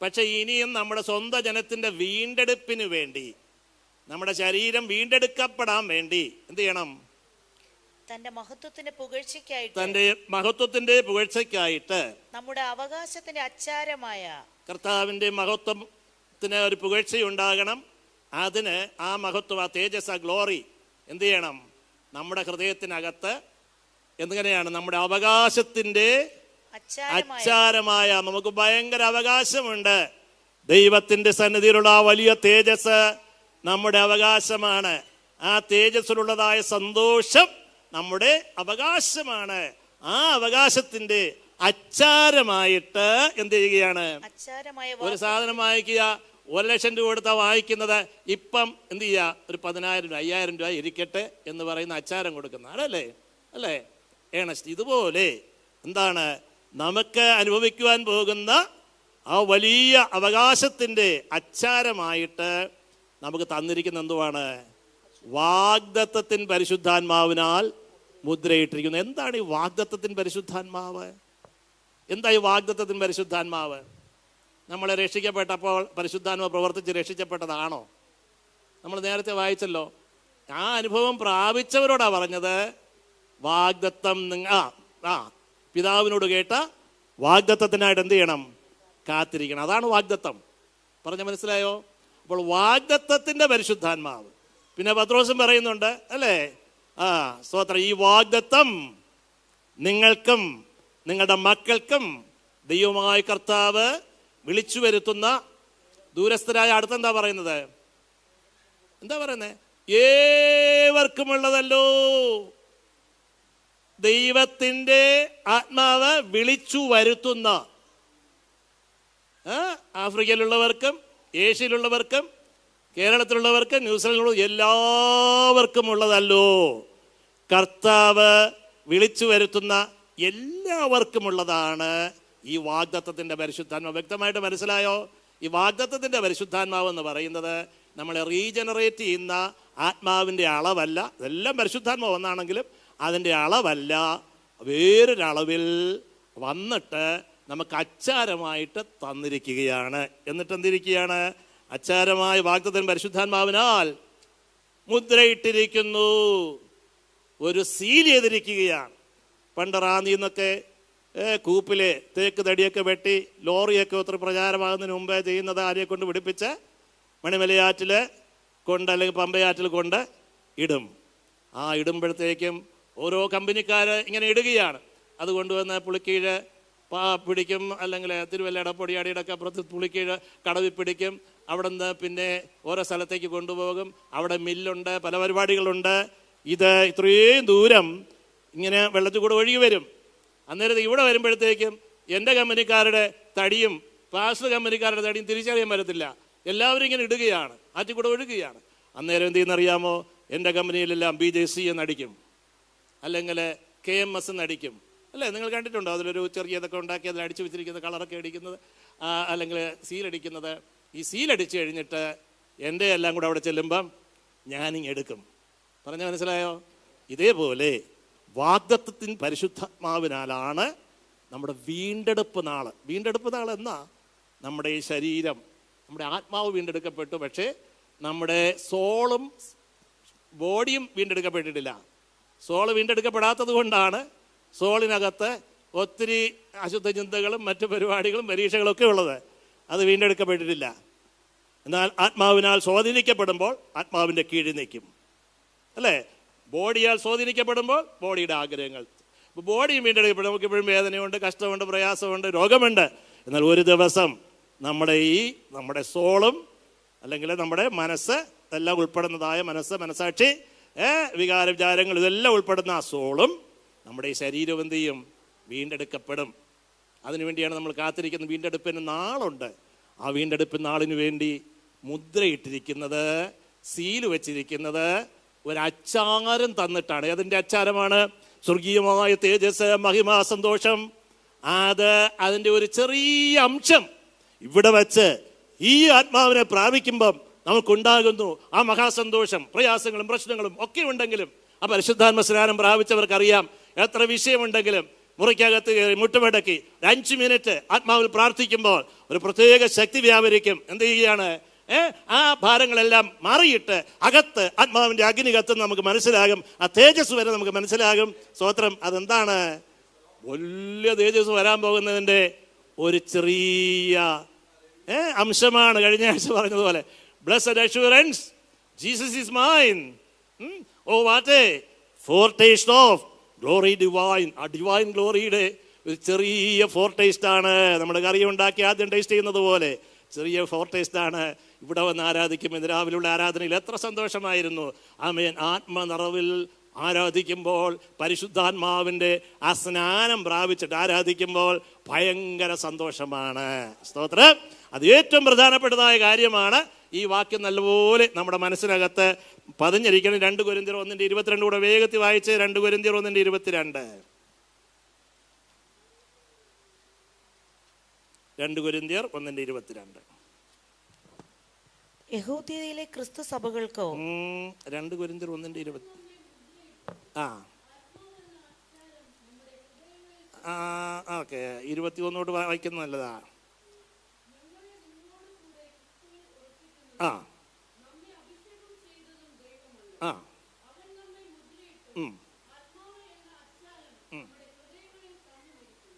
പക്ഷെ ഇനിയും നമ്മുടെ സ്വന്തം ജനത്തിൻ്റെ വീണ്ടെടുപ്പിന് വേണ്ടി, നമ്മുടെ ശരീരം വീണ്ടെടുക്കപ്പെടാൻ വേണ്ടി എന്ത് ചെയ്യണം? തന്റെ മഹത്വത്തിന്റെ പുകഴ്ചയ്ക്കായിട്ട് നമ്മുടെ അവകാശത്തിന്റെ അച്ചാരമായ കർത്താവിൻ്റെ മഹത്വത്തിന് ഒരു പുകഴ്ചയുണ്ടാകണം. അതിന് ആ മഹത്വം, ആ തേജസ്, ആ ഗ്ലോറി എന്ത് ചെയ്യണം? നമ്മുടെ ഹൃദയത്തിനകത്ത് എങ്ങനെയാണ്? നമ്മുടെ അവകാശത്തിൻ്റെ അച്ചാരമായ, നമുക്ക് ഭയങ്കര അവകാശമുണ്ട്. ദൈവത്തിൻ്റെ സന്നിധിയിലുള്ള ആ വലിയ തേജസ് നമ്മുടെ അവകാശമാണ്. ആ തേജസ്സിലുള്ളതായ സന്തോഷം നമ്മുടെ അവകാശമാണ്. ആ അവകാശത്തിൻ്റെ അച്ചാരമായിട്ട് എന്ത് ചെയ്യുകയാണ്? ഒരു സാധനം വാങ്ങിക്കുക, 1,00,000 രൂപ കൊടുത്താൽ വാങ്ങിക്കുന്നത് ഇപ്പം എന്ത് ചെയ്യുക? ഒരു 10,000 രൂപ 5,000 രൂപ ഇരിക്കട്ടെ എന്ന് പറയുന്ന അച്ചാരം കൊടുക്കുന്ന ആളല്ലേ? അല്ലേ? ഏണസ്റ്റ്. ഇതുപോലെ എന്താണ് നമുക്ക് അനുഭവിക്കുവാൻ പോകുന്ന ആ വലിയ അവകാശത്തിൻ്റെ അച്ചാരമായിട്ട് നമുക്ക് തന്നിരിക്കുന്ന എന്തുവാണ്? വാഗ്ദത്തത്തിൻ പരിശുദ്ധാത്മാവിനാൽ മുദ്രയിട്ടിരിക്കുന്നു. എന്താണ് ഈ വാഗ്ദത്തത്തിൻ പരിശുദ്ധാത്മാവ്? എന്താ ഈ വാഗ്ദത്തത്തിൻ പരിശുദ്ധാത്മാവ്? നമ്മളെ രക്ഷിക്കപ്പെട്ടപ്പോൾ പരിശുദ്ധാത്മാവ് പ്രവർത്തിച്ച് രക്ഷിക്കപ്പെട്ടതാണോ? നമ്മൾ നേരത്തെ വായിച്ചല്ലോ. ആ അനുഭവം പ്രാപിച്ചവരോടാണ് പറഞ്ഞത്, വാഗ്ദത്തം പിതാവിനോട് കേട്ട വാഗ്ദത്തത്തിനായിട്ട് എന്ത് ചെയ്യണം? കാത്തിരിക്കണം. അതാണ് വാഗ്ദത്തം. പറഞ്ഞ മനസ്സിലായോ? അപ്പോൾ വാഗ്ദത്തത്തിൻ്റെ പരിശുദ്ധാത്മാവ്. പിന്നെ പത്രോസും പറയുന്നുണ്ട് അല്ലേ? സ്തോത്രം. ഈ വാഗ്ദത്തം നിങ്ങൾക്കും നിങ്ങളുടെ മക്കൾക്കും ദൈവമായ കർത്താവ് വിളിച്ചു വരുത്തുന്ന ദൂരസ്ഥരായ അടുത്തെന്താ പറയുന്നത്? എന്താ പറയുന്നത്? ഏവർക്കുമുള്ളതല്ലോ. ദൈവത്തിൻ്റെ ആത്മാവ് വിളിച്ചു വരുത്തുന്ന, ആഫ്രിക്കയിലുള്ളവർക്കും ഏഷ്യയിലുള്ളവർക്കും കേരളത്തിലുള്ളവർക്കും ന്യൂസിലൻഡിലുള്ള എല്ലാവർക്കും ഉള്ളതല്ലോ. കർത്താവ് വിളിച്ചു വരുത്തുന്ന എല്ലാവർക്കുമുള്ളതാണ് ഈ വാഗ്ദത്തത്തിൻ്റെ പരിശുദ്ധാത്മാവ്. വ്യക്തമായിട്ട് മനസ്സിലായോ? ഈ വാഗ്ദത്തത്തിൻ്റെ പരിശുദ്ധാത്മാവ് എന്ന് പറയുന്നത് നമ്മളെ റീജനറേറ്റ് ചെയ്യുന്ന ആത്മാവിൻ്റെ അളവല്ല. ഇതെല്ലാം പരിശുദ്ധാത്മാവ് ഒന്നാണെങ്കിലും അതിൻ്റെ അളവല്ല, വേറൊരളവിൽ വന്നിട്ട് നമുക്ക് അച്ചാരമായിട്ട് തന്നിരിക്കുകയാണ്. എന്നിട്ട് എന്തിരിക്കുകയാണ്? അച്ചാരമായ വാഗ്ദത്തൻ പരിശുദ്ധാത്മാവിനാൽ മുദ്രയിട്ടിരിക്കുന്നു, ഒരു സീൽ ചെയ്തിരിക്കുകയാണ്. പണ്ട് റാന്നിയിൽ നിന്നൊക്കെ കൂപ്പിലെ തേക്ക് തടിയൊക്കെ വെട്ടി ലോറിയൊക്കെ ഒത്തിരി പ്രചാരമാകുന്നതിന് മുമ്പേ ചെയ്യുന്നത് ആരെയെ കൊണ്ട് പിടിപ്പിച്ച് മണിമലയാറ്റിൽ കൊണ്ട് അല്ലെങ്കിൽ പമ്പയാറ്റിൽ കൊണ്ട് ഇടും. ആ ഇടുമ്പോഴത്തേക്കും ഓരോ കമ്പനിക്കാർ ഇങ്ങനെ ഇടുകയാണ്. അത് കൊണ്ടുവന്ന് പുളിക്കീഴ് പിടിക്കും, അല്ലെങ്കിൽ തിരുവല്ല എടപ്പൊടിയാടിയുടെ ഒക്കെ അപ്പുറത്ത് പുളിക്കീഴ് കടവിൽ പിടിക്കും. അവിടെ നിന്ന് പിന്നെ ഓരോ സ്ഥലത്തേക്ക് കൊണ്ടുപോകും. അവിടെ മില്ലുണ്ട്, പല പരിപാടികളുണ്ട്. ഇത് ഇത്രയും ദൂരം ഇങ്ങനെ വെള്ളത്തിൽ കൂടെ ഒഴുകി വരും. അന്നേരം ഇവിടെ വരുമ്പോഴത്തേക്കും എൻ്റെ കമ്പനിക്കാരുടെ തടിയും പാസ്റ്റർ കമ്പനിക്കാരുടെ തടിയും തിരിച്ചറിയാൻ പറ്റത്തില്ല. എല്ലാവരും ഇങ്ങനെ ഇടുകയാണ്, ആറ്റിൽ കൂടെ ഒഴുകുകയാണ്. അന്നേരം എന്ത് ചെയ്യുന്നറിയാമോ? എൻ്റെ കമ്പനിയിലെല്ലാം BJC എന്നടിക്കും, അല്ലെങ്കിൽ KMS എന്നടിക്കും. അല്ലേ, നിങ്ങൾ കണ്ടിട്ടുണ്ടോ? അതിലൊരു ചെറിയതൊക്കെ ഉണ്ടാക്കി അതിൽ അടിച്ചു വെച്ചിരിക്കുന്ന കളറൊക്കെ അടിക്കുന്നത്, അല്ലെങ്കിൽ സീലടിക്കുന്നത്. ഈ സീലടിച്ച് കഴിഞ്ഞിട്ട് എൻ്റെ എല്ലാം കൂടെ അവിടെ ചെല്ലുമ്പം ഞാനിങ്ങ് എടുക്കും. പറഞ്ഞ മനസ്സിലായോ? ഇതേപോലെ വാഗ്ദത്തത്തിൻ പരിശുദ്ധാത്മാവിനാലാണ് നമ്മുടെ വീണ്ടെടുപ്പ് നാള്. വീണ്ടെടുപ്പ് നാൾ എന്നാ? നമ്മുടെ ഈ ശരീരം, നമ്മുടെ ആത്മാവ് വീണ്ടെടുക്കപ്പെട്ടു, പക്ഷേ നമ്മുടെ സോളും ബോഡിയും വീണ്ടെടുക്കപ്പെട്ടിട്ടില്ല. സോള് വീണ്ടെടുക്കപ്പെടാത്തത് കൊണ്ടാണ് സോളിനകത്ത് ഒത്തിരി അശുദ്ധ ചിന്തകളും മറ്റു പരിപാടികളും പരീക്ഷകളും ഒക്കെ ഉള്ളത്. അത് വീണ്ടെടുക്കപ്പെട്ടിട്ടില്ല. എന്നാൽ ആത്മാവിനാൽ സ്വാധീനിക്കപ്പെടുമ്പോൾ ആത്മാവിൻ്റെ കീഴിൽ നിൽക്കും. അല്ലേ? ബോഡിയാൽ സ്വാധീനിക്കപ്പെടുമ്പോൾ ബോഡിയുടെ ആഗ്രഹങ്ങൾ. ബോഡിയും വീണ്ടെടുക്കപ്പെടും. നമുക്ക് ഇപ്പോഴും വേദനയുണ്ട്, കഷ്ടമുണ്ട്, പ്രയാസമുണ്ട്, രോഗമുണ്ട്. എന്നാൽ ഒരു ദിവസം നമ്മുടെ സോളും അല്ലെങ്കിൽ നമ്മുടെ മനസ്സ് എല്ലാം ഉൾപ്പെടുന്നതായ മനസ്സാക്ഷി, വികാര വിചാരങ്ങൾ ഇതെല്ലാം ഉൾപ്പെടുന്ന ആ സോളും നമ്മുടെ ഈ ശരീരവും എന്ത് ചെയ്യും? വീണ്ടെടുക്കപ്പെടും. അതിനുവേണ്ടിയാണ് നമ്മൾ കാത്തിരിക്കുന്നത്. വീണ്ടെടുപ്പിന് നാളുണ്ട്. ആ വീണ്ടെടുപ്പിന് നാളിന് വേണ്ടി മുദ്രയിട്ടിരിക്കുന്നത്, സീല് വെച്ചിരിക്കുന്നത് ഒരച്ചാരം തന്നിട്ടാണ്. അതിൻ്റെ അച്ചാരമാണ് സ്വർഗീയമായ തേജസ്, മഹിമ, സന്തോഷം. അതിൻ്റെ ഒരു ചെറിയ അംശം ഇവിടെ വച്ച് ഈ ആത്മാവിനെ പ്രാപിക്കുമ്പം നമുക്കുണ്ടാകുന്നു ആ മഹാസന്തോഷം. പ്രയാസങ്ങളും പ്രശ്നങ്ങളും ഒക്കെ ഉണ്ടെങ്കിലും ആ പരിശുദ്ധാത്മ സ്നാനം പ്രാപിച്ചവർക്കറിയാം, എത്ര വിഷയമുണ്ടെങ്കിലും മുറിക്കകത്ത് കയറി മുട്ടുമടക്കി 5 മിനിറ്റ് ആത്മാവിൽ പ്രാർത്ഥിക്കുമ്പോൾ ഒരു പ്രത്യേക ശക്തി വ്യാപരിക്കും. എന്ത് ചെയ്യുകയാണ്? ആ ഭാരങ്ങളെല്ലാം മാറിയിട്ട് അകത്ത് ആത്മാവിൻ്റെ അഗ്നി കത്തുന്ന നമുക്ക് മനസ്സിലാകും. ആ തേജസ് വരെ നമുക്ക് മനസ്സിലാകും. സ്തോത്രം. അതെന്താണ്? വലിയ തേജസ് വരാൻ പോകുന്നതിൻ്റെ ഒരു ചെറിയ അംശമാണ്. കഴിഞ്ഞ ആഴ്ച പറഞ്ഞതുപോലെ blessed assurance, Jesus is mine. Oh what a foretaste of glory divine. ആ ഡിവൈൻ ഗ്ലോറിയുടെ ഒരു ചെറിയ ഫോർടേസ്റ്റാണ്. നമ്മുടെ കറി ഉണ്ടാക്കി ആദ്യം ടേസ്റ്റ് ചെയ്യുന്നത് പോലെ ചെറിയ ഫോർടേസ്റ്റാണ്. ഇവിടെ വന്ന് ആരാധിക്കും. ഇന്ന് രാവിലെയുള്ള ആരാധനയിൽ എത്ര സന്തോഷമായിരുന്നു. ആമേൻ. ആത്മനിറവിൽ ആരാധിക്കുമ്പോൾ, പരിശുദ്ധാത്മാവിൻ്റെ ആ സ്നാനം പ്രാപിച്ചിട്ട് ആരാധിക്കുമ്പോൾ ഭയങ്കര സന്തോഷമാണ്. സ്തോത്രം. അത് ഏറ്റവും പ്രധാനപ്പെട്ടതായ കാര്യമാണ്. ഈ വാക്യം നല്ലപോലെ നമ്മുടെ മനസ്സിനകത്ത് പതിഞ്ഞിരിക്കണം. 2 കൊരിന്ത്യർ 1:22 കൂടെ വേഗത്തിൽ വായിച്ച്. 2 കൊരിന്ത്യർ 1:22. 2 കൊരിന്ത്യർ 1:22. യഹൂദ്യയിലെ ക്രിസ്തു സഭകൾക്കോ 2 കൊരിന്ത്യർ 1:20. ഓക്കെ, 21 വായിക്കുന്നത് നല്ലതാ.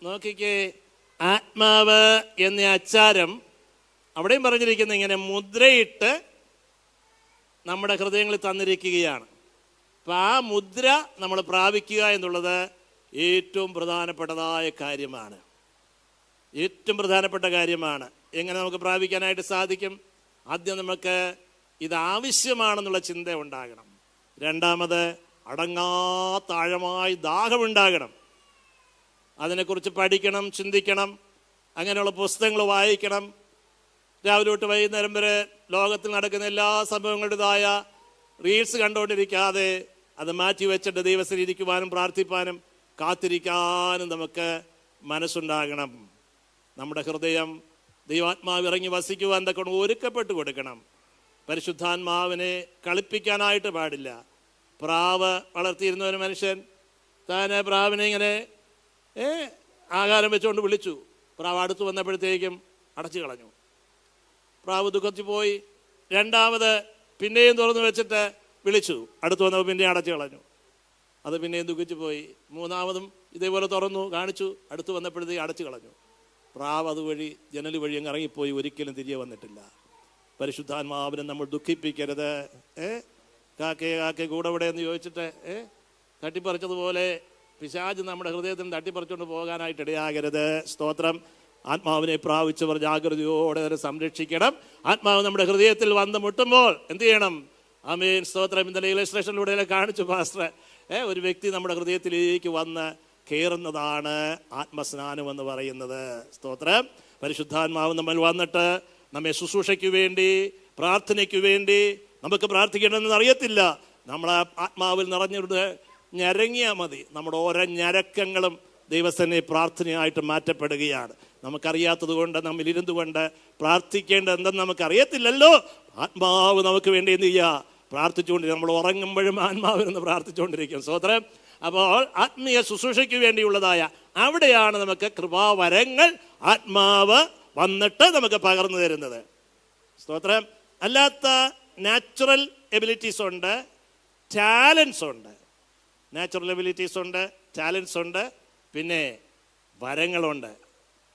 നോക്കിക്കേ, ആത്മാവ് എന്ന അച്ചാരം അവിടെയും പറഞ്ഞിരിക്കുന്നത് ഇങ്ങനെ മുദ്രയിട്ട് നമ്മുടെ ഹൃദയങ്ങളിൽ തന്നിരിക്കുകയാണ്. അപ്പം ആ മുദ്ര നമ്മൾ പ്രാപിക്കുക എന്നുള്ളത് ഏറ്റവും പ്രധാനപ്പെട്ടതായ കാര്യമാണ്. ഏറ്റവും പ്രധാനപ്പെട്ട കാര്യമാണ്. എങ്ങനെ നമുക്ക് പ്രാപിക്കാനായിട്ട് സാധിക്കും? ആദ്യം നമുക്ക് ഇത് ആവശ്യമാണെന്നുള്ള ചിന്ത ഉണ്ടാകണം. രണ്ടാമത് അടങ്ങാത്ത ആഴമായ ദാഹമുണ്ടാകണം. അതിനെക്കുറിച്ച് പഠിക്കണം, ചിന്തിക്കണം. അങ്ങനെയുള്ള പുസ്തകങ്ങൾ വായിക്കണം. രാവിലെ തൊട്ട് വൈകുന്നേരം വരെ ലോകത്തിൽ നടക്കുന്ന എല്ലാ സംഭവങ്ങളുടേതായ റീൽസ് കണ്ടുകൊണ്ടിരിക്കാതെ അത് മാറ്റി വെച്ചിട്ട് ദൈവത്തിൽ ഇരിക്കുവാനും പ്രാർത്ഥിപ്പാനും കാത്തിരിക്കാനും നമുക്ക് മനസ്സുണ്ടാകണം. നമ്മുടെ ഹൃദയം ദൈവാത്മാവ് ഇറങ്ങി വസിക്കുവാൻ തക്കൊണ്ട് ഒരുക്കപ്പെട്ട് കൊടുക്കണം. പരിശുദ്ധാത്മാവിനെ കളിപ്പിക്കാനായിട്ട് പാടില്ല. പ്രാവ് വളർത്തിയിരുന്ന ഒരു മനുഷ്യൻ താൻ പ്രാവിനെ ഇങ്ങനെ ആഹാരം വെച്ചുകൊണ്ട് വിളിച്ചു. പ്രാവ് അടുത്ത് വന്നപ്പോഴത്തേക്കും അടച്ചു കളഞ്ഞു. പ്രാവ് ദുഃഖിച്ചു പോയി. രണ്ടാമത് പിന്നെയും തുറന്നു വെച്ചിട്ട് വിളിച്ചു. അടുത്ത് വന്നപ്പോൾ പിന്നെയും അടച്ചു കളഞ്ഞു. അത് പിന്നെയും ദുഃഖിച്ചു പോയി. മൂന്നാമതും ഇതേപോലെ തുറന്നു കാണിച്ചു. അടുത്ത് വന്നപ്പോഴത്തേക്ക് അടച്ചു കളഞ്ഞു. പ്രാവ് അതുവഴി ജനൽ വഴി അങ്ങ് ഇറങ്ങിപ്പോയി. ഒരിക്കലും തിരികെ വന്നിട്ടില്ല. പരിശുദ്ധാത്മാവിനെ നമ്മൾ ദുഃഖിപ്പിക്കരുത്. കാക്കേ കൂടെ ഇവിടെ എന്ന് ചോദിച്ചിട്ട് തട്ടിപ്പറിച്ചതുപോലെ പിശാച് നമ്മുടെ ഹൃദയത്തിൽ തട്ടിപ്പറിച്ചുകൊണ്ട് പോകാനായിട്ട് ഇടയാകരുത്. സ്തോത്രം. ആത്മാവിനെ പ്രാപിച്ചവർ ജാഗ്രതയോടെ അതിനെ സംരക്ഷിക്കണം. ആത്മാവ് നമ്മുടെ ഹൃദയത്തിൽ വന്ന് മുട്ടുമ്പോൾ എന്ത് ചെയ്യണം? ആമേൻ, സ്തോത്രം. ഇന്നലെ ഇലസ്ട്രേഷനിലൂടെ കാണിച്ചു പാസ്റ്റർ, ഒരു വ്യക്തി നമ്മുടെ ഹൃദയത്തിലേക്ക് വന്ന് കയറുന്നതാണ് ആത്മസ്നാനം എന്ന് പറയുന്നത്. സ്തോത്രം. പരിശുദ്ധാത്മാവ് നമ്മൾ വന്നിട്ട് നമ്മെ ശുശ്രൂഷയ്ക്ക് വേണ്ടി, പ്രാർത്ഥനയ്ക്ക് വേണ്ടി, നമുക്ക് പ്രാർത്ഥിക്കണമെന്ന് അറിയത്തില്ല, നമ്മൾ ആത്മാവിൽ നിറഞ്ഞിട്ട് ഞരങ്ങിയാൽ മതി. നമ്മുടെ ഓരോ ഞരക്കങ്ങളും ദൈവസന്നെ പ്രാർത്ഥനയായിട്ട് മാറ്റപ്പെടുകയാണ്. നമുക്കറിയാത്തത് കൊണ്ട് നമ്മൾ ഇരുന്നു കൊണ്ട് പ്രാർത്ഥിക്കേണ്ടത് എന്തെന്ന് നമുക്കറിയത്തില്ലല്ലോ. ആത്മാവ് നമുക്ക് വേണ്ടി എന്ത് ചെയ്യുക? പ്രാർത്ഥിച്ചുകൊണ്ടിരിക്കും. നമ്മൾ ഉറങ്ങുമ്പോഴും ആത്മാവിനെന്ന് പ്രാർത്ഥിച്ചുകൊണ്ടിരിക്കും. സ്തോത്രം. അപ്പോൾ ആത്മീയ ശുശ്രൂഷയ്ക്ക് വേണ്ടിയുള്ളതായ അവിടെയാണ് നമുക്ക് കൃപാവരങ്ങൾ ആത്മാവ് വന്നിട്ട് നമുക്ക് പകർന്നു തരുന്നത്. സ്തോത്രം. അല്ലാത്ത നാച്ചുറൽ എബിലിറ്റീസ് ഉണ്ട്, ടാലൻസ് ഉണ്ട്. നാച്ചുറൽ എബിലിറ്റീസ് ഉണ്ട്, ടാലൻസ് ഉണ്ട്, പിന്നെ വരങ്ങളുണ്ട്.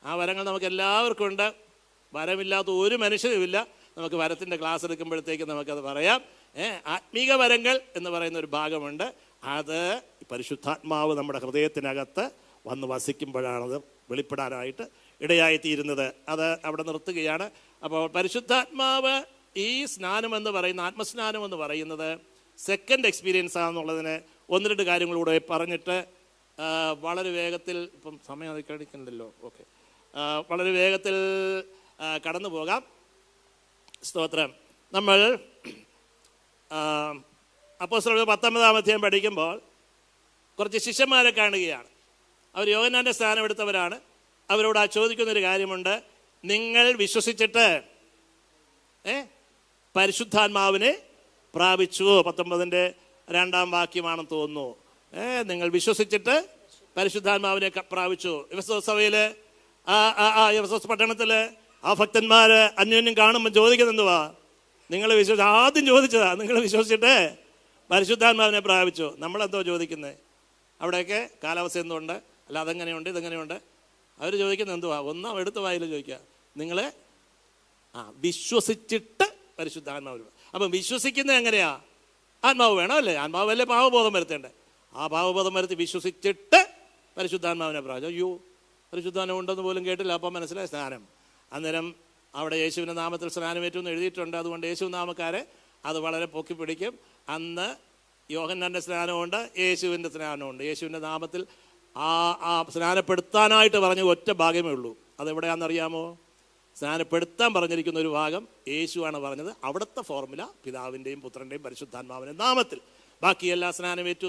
ആ വരങ്ങൾ നമുക്ക് എല്ലാവർക്കും ഉണ്ട്. വരമില്ലാത്ത ഒരു മനുഷ്യനുമില്ല. നമുക്ക് വരത്തിൻ്റെ ക്ലാസ് എടുക്കുമ്പോഴത്തേക്ക് നമുക്കത് പറയാം. ആത്മീക വരങ്ങൾ എന്ന് പറയുന്ന ഒരു ഭാഗമുണ്ട്. അത് പരിശുദ്ധാത്മാവ് നമ്മുടെ ഹൃദയത്തിനകത്ത് വന്ന് വസിക്കുമ്പോഴാണത് വെളിപ്പെടാനായിട്ട് ഇടയായിത്തീരുന്നത്. അത് അവിടെ നിർത്തുകയാണ്. അപ്പോൾ പരിശുദ്ധാത്മാവ് ഈ സ്നാനം എന്ന് പറയുന്ന, ആത്മസ്നാനം എന്ന് പറയുന്നത് സെക്കൻഡ് എക്സ്പീരിയൻസ് ആണെന്നുള്ളതിന് ഒന്ന് രണ്ട് കാര്യങ്ങളൂടെ പറഞ്ഞിട്ട് വളരെ വേഗത്തിൽ, ഇപ്പം സമയം അത് കഴിക്കുന്നുണ്ടല്ലോ, ഓക്കെ, വളരെ വേഗത്തിൽ കടന്നു പോകാം. സ്തോത്രം. നമ്മൾ അപ്പോസ്തലർ 19-ാം അധ്യായം പഠിക്കുമ്പോൾ കുറച്ച് ശിഷ്യന്മാരെ കാണുകയാണ്. അവർ യോഹന്നാൻ്റെ സ്ഥാനം എടുത്തവരാണ്. അവരോട് ചോദിക്കുന്നൊരു കാര്യമുണ്ട്. നിങ്ങൾ വിശ്വസിച്ചിട്ട് പരിശുദ്ധാത്മാവിനെ പ്രാപിച്ചു. 19-ന്റെ 2-ാം വാക്യമാണെന്ന് തോന്നുന്നു. നിങ്ങൾ വിശ്വസിച്ചിട്ട് പരിശുദ്ധാത്മാവിനെ പ്രാപിച്ചു. എഫെസോസ് സഭയിൽ, എഫെസോസ് പട്ടണത്തിൽ ആ ഭക്തന്മാർ അന്യോന്യം കാണുമ്പോൾ ചോദിക്കുന്നെന്തുവാ? നിങ്ങൾ ആദ്യം ചോദിച്ചതാ, നിങ്ങൾ വിശ്വസിച്ചിട്ട് പരിശുദ്ധാത്മാവിനെ പ്രാപിച്ചു. നമ്മളെന്തോ ചോദിക്കുന്നത്? അവിടെയൊക്കെ കാലാവസ്ഥ എന്തുകൊണ്ട്, അല്ല അതെങ്ങനെയുണ്ട് ഇതെങ്ങനെയുണ്ട്, അവർ ചോദിക്കുന്നത് എന്തുവാ? ഒന്നാം എടുത്ത വായിൽ ചോദിക്കുക, നിങ്ങൾ വിശ്വസിച്ചിട്ട് പരിശുദ്ധാത്മാവ്. അപ്പം വിശ്വസിക്കുന്നത് എങ്ങനെയാ? ആത്മാവ് വേണം അല്ലേ? ആത്മാവ് അല്ലേ പാവബോധം വരുത്തേണ്ടത്. ആ പാവബോധം വരുത്തി വിശ്വസിച്ചിട്ട് പരിശുദ്ധാത്മാവിനെ പ്രാപിച്ചു. അയ്യോ, പരിശുദ്ധാത്മാവ് ഉണ്ടെന്ന് പോലും കേട്ടില്ല. അപ്പം മനസ്സിലായ സ്നാനം. അന്നേരം അവിടെ യേശുവിൻ്റെ നാമത്തിൽ സ്നാനമേറ്റെന്ന് എഴുതിയിട്ടുണ്ട്. അതുകൊണ്ട് യേശു നാമക്കാരെ അത് വളരെ പൊക്കി പിടിക്കും. അന്ന് യോഹന്നാൻ്റെ സ്നാനമുണ്ട്, യേശുവിൻ്റെ സ്നാനമുണ്ട്. യേശുവിൻ്റെ നാമത്തിൽ ആ സ്നാനപ്പെടുത്താനായിട്ട് പറഞ്ഞ ഒറ്റ ഭാഗമേ ഉള്ളൂ. അതെവിടെയാണെന്നറിയാമോ? സ്നാനപ്പെടുത്താൻ പറഞ്ഞിരിക്കുന്ന ഒരു ഭാഗം യേശുവാണ് പറഞ്ഞത്. അവിടുത്തെ ഫോർമുല പിതാവിൻ്റെയും പുത്രൻ്റെയും പരിശുദ്ധാത്മാവിൻ്റെ നാമത്തിൽ. ബാക്കിയെല്ലാം സ്നാനമേറ്റു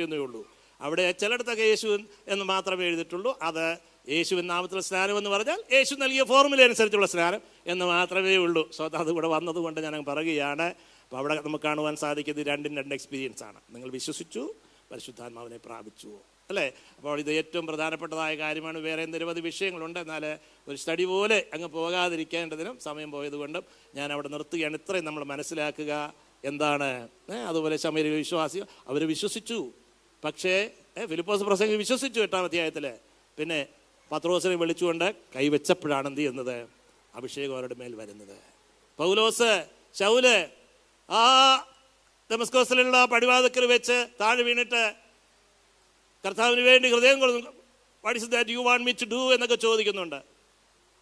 എന്നേ ഉള്ളൂ. അവിടെ ചിലയിടത്തൊക്കെ യേശു എന്ന് മാത്രമേ എഴുതിയിട്ടുള്ളൂ. അത് യേശുവിൻ നാമത്തിലുള്ള സ്നാനം എന്ന് പറഞ്ഞാൽ യേശു നൽകിയ ഫോർമുല അനുസരിച്ചുള്ള സ്നാനം എന്ന് മാത്രമേ ഉള്ളൂ. സോ അത് ഇവിടെ വന്നതുകൊണ്ട് ഞാൻ പറയുകയാണ്. അപ്പോൾ അവിടെ നമുക്ക് കാണുവാൻ സാധിക്കുന്നത് രണ്ടും രണ്ട് എക്സ്പീരിയൻസ് ആണ്. നിങ്ങൾ വിശ്വസിച്ചു, പരിശുദ്ധാത്മാവിനെ പ്രാപിച്ചു, അല്ലേ? അപ്പോൾ ഇത് ഏറ്റവും പ്രധാനപ്പെട്ടതായ കാര്യമാണ്. വേറെ നിരവധി വിഷയങ്ങളുണ്ട്. എന്നാൽ ഒരു സ്റ്റഡി പോലെ അങ്ങ് പോകാതിരിക്കേണ്ടതിനും സമയം പോയതുകൊണ്ടും ഞാൻ അവിടെ നിർത്തുകയാണ്. ഇത്രയും നമ്മൾ മനസ്സിലാക്കുക. എന്താണ്? അതുപോലെ ശമരിയ വിശ്വാസി അവർ വിശ്വസിച്ചു. പക്ഷേ ഫിലിപ്പോസ് പ്രസംഗി വിശ്വസിച്ചു 8-ാം അധ്യായത്തിൽ. പിന്നെ പത്രോസിനെ വിളിച്ചുകൊണ്ട് കൈവച്ചപ്പോഴാണ് എന്ത് ചെയ്യുന്നത്? അഭിഷേകം അവരുടെ മേൽ വരുന്നത്. പൗലോസ്, ശൗല് ആ ദമസ്കോസിലുള്ള പടിവാതിക്കൽ വെച്ച് താഴെ വീണിട്ട് കർത്താവിന് വേണ്ടി ഹൃദയം കൊടുത്തു. What is that you want me to do എന്നൊക്കെ ചോദിക്കുന്നുണ്ട്.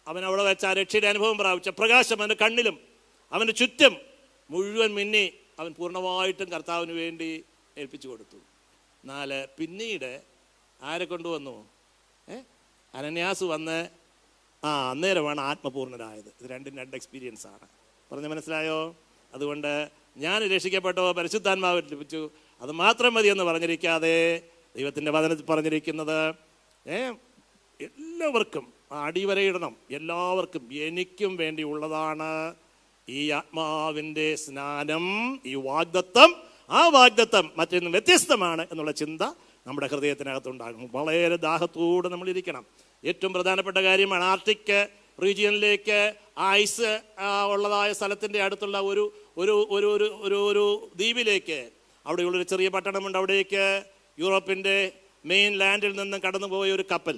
അവൻ അവിടെ വെച്ച് ആ രക്ഷയുടെ അനുഭവം പ്രാപിച്ച പ്രകാശം അവൻ്റെ കണ്ണിലും അവൻ്റെ ചുറ്റും മുഴുവൻ മിന്നി. അവൻ പൂർണ്ണമായിട്ടും കർത്താവിന് വേണ്ടി ഏൽപ്പിച്ചു കൊടുത്തു. 4 പിന്നീട് ആരെ കൊണ്ടുവന്നു? അനന്യാസ് വന്ന് അന്നേരമാണ് ആത്മപൂർണ്ണരായത്. ഇത് രണ്ടും രണ്ട് എക്സ്പീരിയൻസ് ആണ്. പറഞ്ഞ് മനസ്സിലായോ? അതുകൊണ്ട് ഞാൻ രക്ഷിക്കപ്പെട്ടോ പരിശുദ്ധാത്മാവ് ലഭിച്ചു അത് മാത്രം മതി എന്ന് പറഞ്ഞിരിക്കാതെ ദൈവത്തിൻ്റെ വചനത്തിൽ പറഞ്ഞിരിക്കുന്നത് എല്ലാവർക്കും അടിവരയിടണം. എല്ലാവർക്കും, എനിക്കും വേണ്ടിയുള്ളതാണ് ഈ ആത്മാവിൻ്റെ സ്നാനം, ഈ വാഗ്ദത്തം. ആ വാഗ്ദത്തം മറ്റൊന്നും വ്യത്യസ്തമാണ് എന്നുള്ള ചിന്ത നമ്മുടെ ഹൃദയത്തിനകത്തുണ്ടാകും. വളരെ ദാഹത്തോടെ നമ്മൾ ഇരിക്കണം. ഏറ്റവും പ്രധാനപ്പെട്ട കാര്യമാണ് ആർട്ടിക് റീജിയനിലേക്ക് ഐസ് ഉള്ളതായ സ്ഥലത്തിൻ്റെ അടുത്തുള്ള ഒരു ഒരു ഒരു ഒരു ഒരു ദ്വീപിലേക്ക്, അവിടെയുള്ളൊരു ചെറിയ പട്ടണമുണ്ട്. അവിടേക്ക് യൂറോപ്പിൻ്റെ മെയിൻ ലാൻഡിൽ നിന്നും കടന്നു പോയ ഒരു കപ്പൽ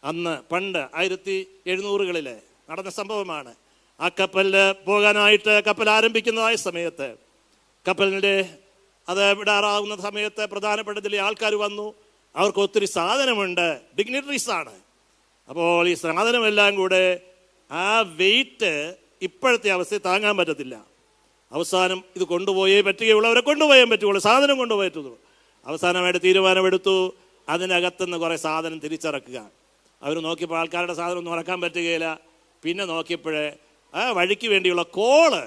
അന്ന് പണ്ട് 1700-കളിൽ നടന്ന സംഭവമാണ്. ആ കപ്പലിൽ പോകാനായിട്ട് കപ്പൽ ആരംഭിക്കുന്നതായ സമയത്ത്, കപ്പലിൻ്റെ അത് വിടാറാവുന്ന സമയത്ത് പ്രധാനപ്പെട്ട ചില ആൾക്കാർ വന്നു. അവർക്ക് ഒത്തിരി സാധനമുണ്ട്, ഡിഗ്നിറ്ററീസ് ആണ്. അപ്പോൾ ഈ സാധനമെല്ലാം കൂടെ ആ വെയിറ്റ് ഇപ്പോഴത്തെ അവസ്ഥയിൽ താങ്ങാൻ പറ്റത്തില്ല. അവസാനം ഇത് കൊണ്ടുപോയേ പറ്റുകയുള്ളൂ, അവരെ കൊണ്ടുപോയേ പറ്റുകയുള്ളൂ, സാധനം കൊണ്ടുപോയിട്ടുള്ളൂ. അവസാനമായിട്ട് തീരുമാനമെടുത്തു, അതിനകത്തുനിന്ന് കുറേ സാധനം തിരിച്ചിറക്കുക. അവർ നോക്കിയപ്പോൾ ആൾക്കാരുടെ സാധനം ഒന്നും ഇറക്കാൻ പറ്റുകയില്ല. പിന്നെ നോക്കിയപ്പോഴേ ആ വഴിക്ക് വേണ്ടിയുള്ള കോള്,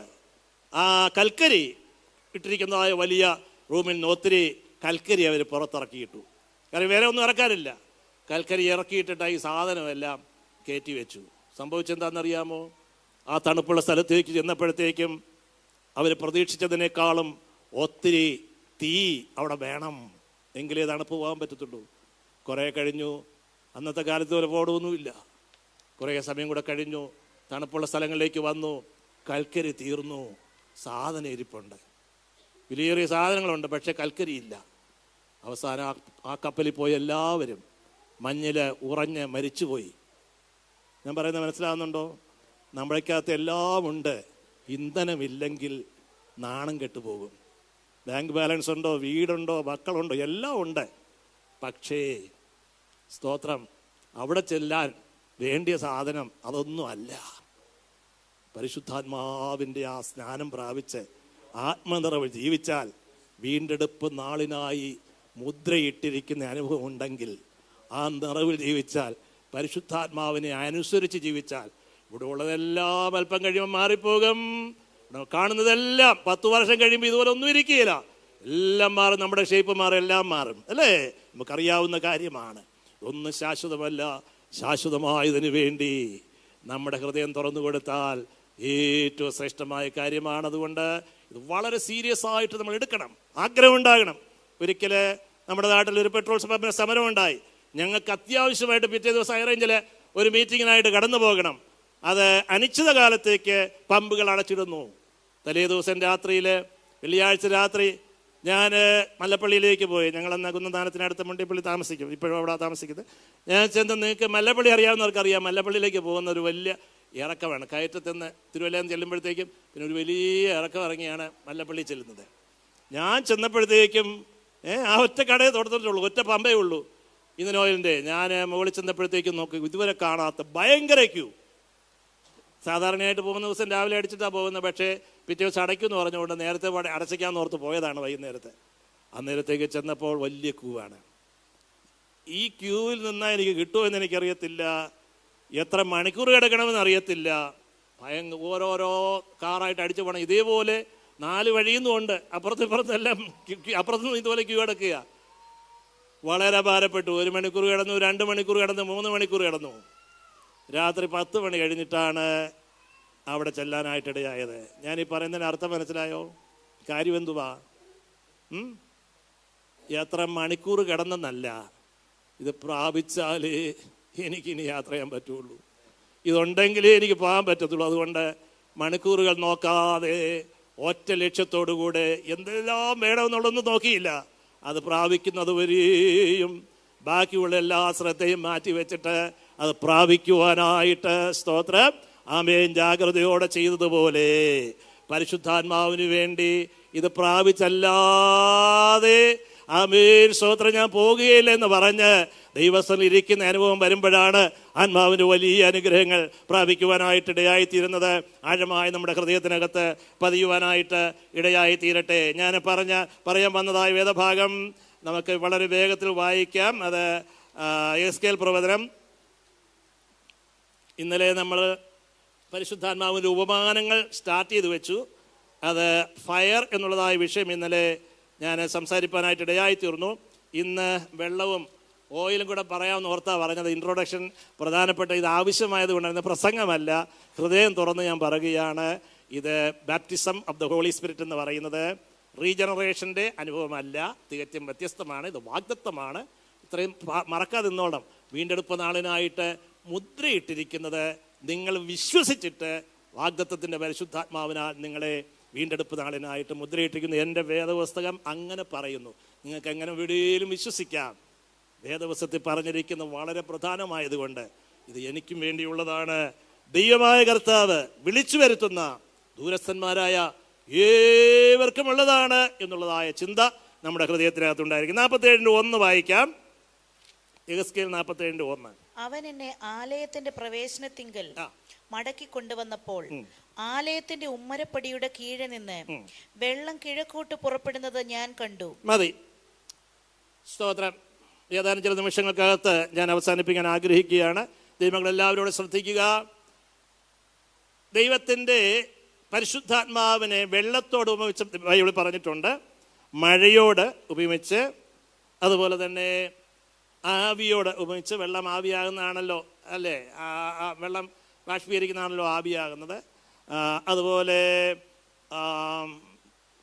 ആ കൽക്കരി ഇട്ടിരിക്കുന്നതായ വലിയ റൂമിൽ നിന്ന് ഒത്തിരി കൽക്കരി അവർ പുറത്തിറക്കിയിട്ടു. കാരണം വേറെ ഒന്നും ഇറക്കാനില്ല. കൽക്കരി ഇറക്കിയിട്ടിട്ട് ഈ സാധനമെല്ലാം കയറ്റി വെച്ചു. സംഭവിച്ചെന്താണെന്നറിയാമോ? ആ തണുപ്പുള്ള സ്ഥലത്തേക്ക് ചെന്നപ്പോഴത്തേക്കും അവർ പ്രതീക്ഷിച്ചതിനേക്കാളും ഒത്തിരി തീ അവിടെ വേണം, എങ്കിലേ തണുപ്പ് പോകാൻ പറ്റത്തുള്ളൂ. കുറേ കഴിഞ്ഞു. അന്നത്തെ കാലത്ത് പോലെ ബോർഡൊന്നുമില്ല. കുറേ സമയം കൂടെ കഴിഞ്ഞു. തണുപ്പുള്ള സ്ഥലങ്ങളിലേക്ക് വന്നു. കൽക്കരി തീർന്നു. സാധനം ഇരിപ്പുണ്ട്, വിലയേറിയ സാധനങ്ങളുണ്ട്, പക്ഷെ കൽക്കരിയില്ല. അവസാനം ആ കപ്പലിൽ പോയി എല്ലാവരും മഞ്ഞിൽ ഉറഞ്ഞ് മരിച്ചുപോയി. ഞാൻ പറയുന്നത് മനസ്സിലാകുന്നുണ്ടോ? നമ്മളേക്കകത്ത് എല്ലാം ഉണ്ട്, ഇന്ധനമില്ലെങ്കിൽ നാണം കെട്ടുപോകും. ബാങ്ക് ബാലൻസ് ഉണ്ടോ, വീടുണ്ടോ, മക്കളുണ്ടോ, എല്ലാം ഉണ്ട്. പക്ഷേ സ്തോത്രം, അവിടെ ചെല്ലാൻ വേണ്ടിയ സാധനം അതൊന്നും അല്ല. പരിശുദ്ധാത്മാവിൻ്റെ ആ സ്നാനം പ്രാപിച്ച് ആത്മനിറവ് ജീവിച്ചാൽ, വീണ്ടെടുപ്പ് നാളിനായി മുദ്രയിട്ടിരിക്കുന്ന അനുഭവം ഉണ്ടെങ്കിൽ, ആ നിറവിൽ ജീവിച്ചാൽ, പരിശുദ്ധാത്മാവിനെ അനുസരിച്ച് ജീവിച്ചാൽ, ഇവിടെ ഉള്ളതെല്ലാം അല്പം കഴിയുമ്പോൾ മാറിപ്പോകും. കാണുന്നതെല്ലാം 10 വർഷം കഴിയുമ്പോൾ ഇതുപോലെ ഒന്നും ഇരിക്കുകയില്ല. എല്ലാം മാറും, നമ്മുടെ ഷേപ്പ് മാറും, എല്ലാം മാറും, അല്ലേ? നമുക്കറിയാവുന്ന കാര്യമാണ്. ഒന്നും ശാശ്വതമല്ല. ശാശ്വതമായതിനു വേണ്ടി നമ്മുടെ ഹൃദയം തുറന്നു കൊടുത്താൽ ഏറ്റവും ശ്രേഷ്ഠമായ കാര്യമാണ്. അതുകൊണ്ട് ഇത് വളരെ സീരിയസ് ആയിട്ട് നമ്മൾ എടുക്കണം, ആഗ്രഹം ഉണ്ടാകണം. ഒരിക്കൽ നമ്മുടെ നാട്ടിൽ ഒരു പെട്രോൾ പമ്പിന് സമരം ഉണ്ടായി. ഞങ്ങൾക്ക് അത്യാവശ്യമായിട്ട് പിറ്റേ ദിവസം ഹൈറേഞ്ചിൽ ഒരു മീറ്റിങ്ങിനായിട്ട് കടന്നു പോകണം. അത് അനിശ്ചിത കാലത്തേക്ക് പമ്പുകൾ അടച്ചിടുന്നു. തലേ ദിവസം രാത്രിയിൽ, വെള്ളിയാഴ്ച രാത്രി ഞാൻ മല്ലപ്പള്ളിയിലേക്ക് പോയി. ഞങ്ങളെന്ന കുന്നദാനത്തിനടുത്ത് മുണ്ടിപ്പള്ളി താമസിക്കും, ഇപ്പോഴും അവിടെ താമസിക്കുന്നത്. ഞാൻ ചെന്ന്, നിങ്ങൾക്ക് മല്ലപ്പള്ളി അറിയാവുന്നവർക്കറിയാം, മല്ലപ്പള്ളിയിലേക്ക് പോകുന്ന ഒരു വലിയ ഇറക്കമാണ്. കയറ്റത്തുനിന്ന് തിരുവല്ലയിൽ ചെല്ലുമ്പോഴത്തേക്കും പിന്നെ ഒരു വലിയ ഇറക്കം ഇറങ്ങിയാണ് മല്ലപ്പള്ളി ചെല്ലുന്നത്. ഞാൻ ചെന്നപ്പോഴത്തേക്കും ആ ഒറ്റ കടയെ തുടർന്നിട്ടുള്ളൂ, ഒറ്റ പമ്പേ ഉള്ളൂ, ഇന്ത്യൻ ഓയിലിൻ്റെ. ഞാൻ മുകളിൽ ചെന്നപ്പോഴത്തേക്കും നോക്കി, ഇതുവരെ കാണാത്ത ഭയങ്കര ക്യൂ. സാധാരണയായിട്ട് പോകുന്ന ദിവസം രാവിലെ അടിച്ചിട്ടാണ് പോകുന്നത്, പക്ഷേ പിറ്റേ ദിവസം അടയ്ക്കുമെന്ന് പറഞ്ഞുകൊണ്ട് നേരത്തെ അടച്ചിക്കാമെന്ന് ഓർത്ത് പോയതാണ് വൈകുന്നേരത്തെ. അന്നേരത്തേക്ക് ചെന്നപ്പോൾ വലിയ ക്യൂ ആണ്. ഈ ക്യൂവിൽ നിന്നാൽ എനിക്ക് കിട്ടുമെന്ന് എനിക്കറിയത്തില്ല, എത്ര മണിക്കൂർ കിടക്കണമെന്ന് അറിയത്തില്ല. ഓരോരോ കാറായിട്ട് അടിച്ചു പോകണം. ഇതേപോലെ 4 വഴിയുന്നുമുണ്ട്, അപ്പുറത്തും ഇപ്പുറത്തെല്ലാം അപ്പുറത്തുനിന്ന് ഇതുപോലെ ക്യൂ കിടക്കുക. വളരെ ഭാരപ്പെട്ടു. 1 മണിക്കൂർ കിടന്നു, 2 മണിക്കൂർ കിടന്നു, 3 മണിക്കൂർ കിടന്നു. രാത്രി 10 മണി കഴിഞ്ഞിട്ടാണ് അവിടെ ചെല്ലാനായിട്ടിടയായത്. ഞാനീ പറയുന്നതിന് അർത്ഥം മനസ്സിലായോ? കാര്യം എന്തുവാ? എത്ര മണിക്കൂർ കിടന്നെന്നല്ല, ഇത് പ്രാപിച്ചാലേ എനിക്കിനി യാത്ര ചെയ്യാൻ പറ്റുള്ളൂ, ഇതുണ്ടെങ്കിലേ എനിക്ക് പോകാൻ പറ്റത്തുള്ളൂ. അതുകൊണ്ട് മണിക്കൂറുകൾ നോക്കാതെ ഒറ്റ ലക്ഷ്യത്തോടുകൂടെ എന്തെല്ലാം വേണമെന്നുള്ളതൊന്നും നോക്കിയില്ല. അത് പ്രാപിക്കുന്നത് വരെയും ബാക്കിയുള്ള എല്ലാ ശ്രദ്ധയും മാറ്റി വെച്ചിട്ട് അത് പ്രാപിക്കുവാനായിട്ട്, സ്തോത്രം, ആമേൻ, ജാഗ്രതയോടെ ചെയ്തതുപോലെ പരിശുദ്ധാത്മാവിന് വേണ്ടി ഇത് പ്രാപിച്ചല്ലാതെ ആമേൻ, സ്തോത്രം, ഞാൻ പോകുകയില്ല എന്ന് പറഞ്ഞ് ദൈവസ്ഥലിൽ ഇരിക്കുന്ന അനുഭവം വരുമ്പോഴാണ് ആത്മാവിൻ്റെ വലിയ അനുഗ്രഹങ്ങൾ പ്രാപിക്കുവാനായിട്ട് ഇടയായിത്തീരുന്നത്. ആഴമായി നമ്മുടെ ഹൃദയത്തിനകത്ത് പതിയുവാനായിട്ട് ഇടയായി തീരട്ടെ. ഞാൻ പറയാൻ വന്നതായ വേദഭാഗം നമുക്ക് വളരെ വേഗത്തിൽ വായിക്കാം. അത് യെഹെസ്കേൽ പ്രവചനം. ഇന്നലെ നമ്മൾ പരിശുദ്ധാത്മാവിൻ്റെ ഉപമാനങ്ങൾ സ്റ്റാർട്ട് ചെയ്ത് വെച്ചു. അത് ഫയർ എന്നുള്ളതായ വിഷയം ഇന്നലെ ഞാൻ സംസാരിക്കാനായിട്ട് ഇടയായിത്തീർന്നു. ഇന്ന് വെള്ളവും ഓയിലും കൂടെ പറയാമെന്ന് ഓർത്താണ് പറഞ്ഞത്. ഇൻട്രൊഡക്ഷൻ പ്രധാനപ്പെട്ട ഇത് ആവശ്യമായതുകൊണ്ടാണ്, പ്രസംഗമല്ല, ഹൃദയം തുറന്ന് ഞാൻ പറയുകയാണ്. ഇത് baptism of the Holy Spirit എന്ന് പറയുന്നത് റീജനറേഷൻ്റെ അനുഭവമല്ല, തികച്ചും വ്യത്യസ്തമാണ്. ഇത് വാഗ്ദത്തമാണ്. ഇത്രയും മറക്കാതെ നിന്നോണം. വീണ്ടെടുപ്പ് നാളിനായിട്ട് മുദ്രയിട്ടിരിക്കുന്നത് നിങ്ങൾ വിശ്വസിച്ചിട്ട്, വാഗ്ദത്തത്തിൻ്റെ പരിശുദ്ധാത്മാവിനാൽ നിങ്ങളെ വീണ്ടെടുപ്പ് നാളിനായിട്ട് മുദ്രയിട്ടിരിക്കുന്നു. എൻ്റെ വേദപുസ്തകം അങ്ങനെ പറയുന്നു. നിങ്ങൾക്ക് എങ്ങനെ എവിടെയും വിശ്വസിക്കാം. വേദപുസ്തകത്തിൽ പറഞ്ഞിരിക്കുന്നത് വളരെ പ്രധാനമായതുകൊണ്ട് ഇത് എനിക്കും വേണ്ടിയുള്ളതാണ്. ദൈവമായ കർത്താവ് വിളിച്ചു വരുത്തുന്ന ദൂരസ്ഥന്മാരായ ഏവർക്കും ഉള്ളതാണ് എന്നുള്ളതായ ചിന്ത നമ്മുടെ ഹൃദയത്തിനകത്തുണ്ടായിരിക്കും. 47:1 വായിക്കാം. യെഹെസ്കേൽ 47:1. അവൻ എന്നെ ആലയത്തിന്റെ പ്രവേശനത്തിങ്കൽ മടക്കി കൊണ്ടുവന്നപ്പോൾ ആലയത്തിന്റെ ഉമ്മരപ്പടിയുടെ കീഴെ നിന്ന് വെള്ളം കിഴക്കോട്ട് പുറപ്പെടുന്നത് ഞാൻ കണ്ടു. മതി, സ്തോത്രം. ഏതാനും ചില നിമിഷങ്ങൾക്കകത്ത് ഞാൻ അവസാനിപ്പിക്കാൻ ആഗ്രഹിക്കുകയാണ്. ദൈവങ്ങളെല്ലാവരോടും ശ്രദ്ധിക്കുക. ദൈവത്തിൻ്റെ പരിശുദ്ധാത്മാവിനെ വെള്ളത്തോട് ഉപമിച്ച് ബൈബിൾ പറഞ്ഞിട്ടുണ്ട്, മഴയോട് ഉപമിച്ച്, അതുപോലെ തന്നെ ആവിയോട് ഉപമിച്ച്. വെള്ളം ആവിയാകുന്നതാണല്ലോ അല്ലേ, വെള്ളം ബാഷ്പീകരിക്കുന്നതാണല്ലോ ആവിയാകുന്നത്. അതുപോലെ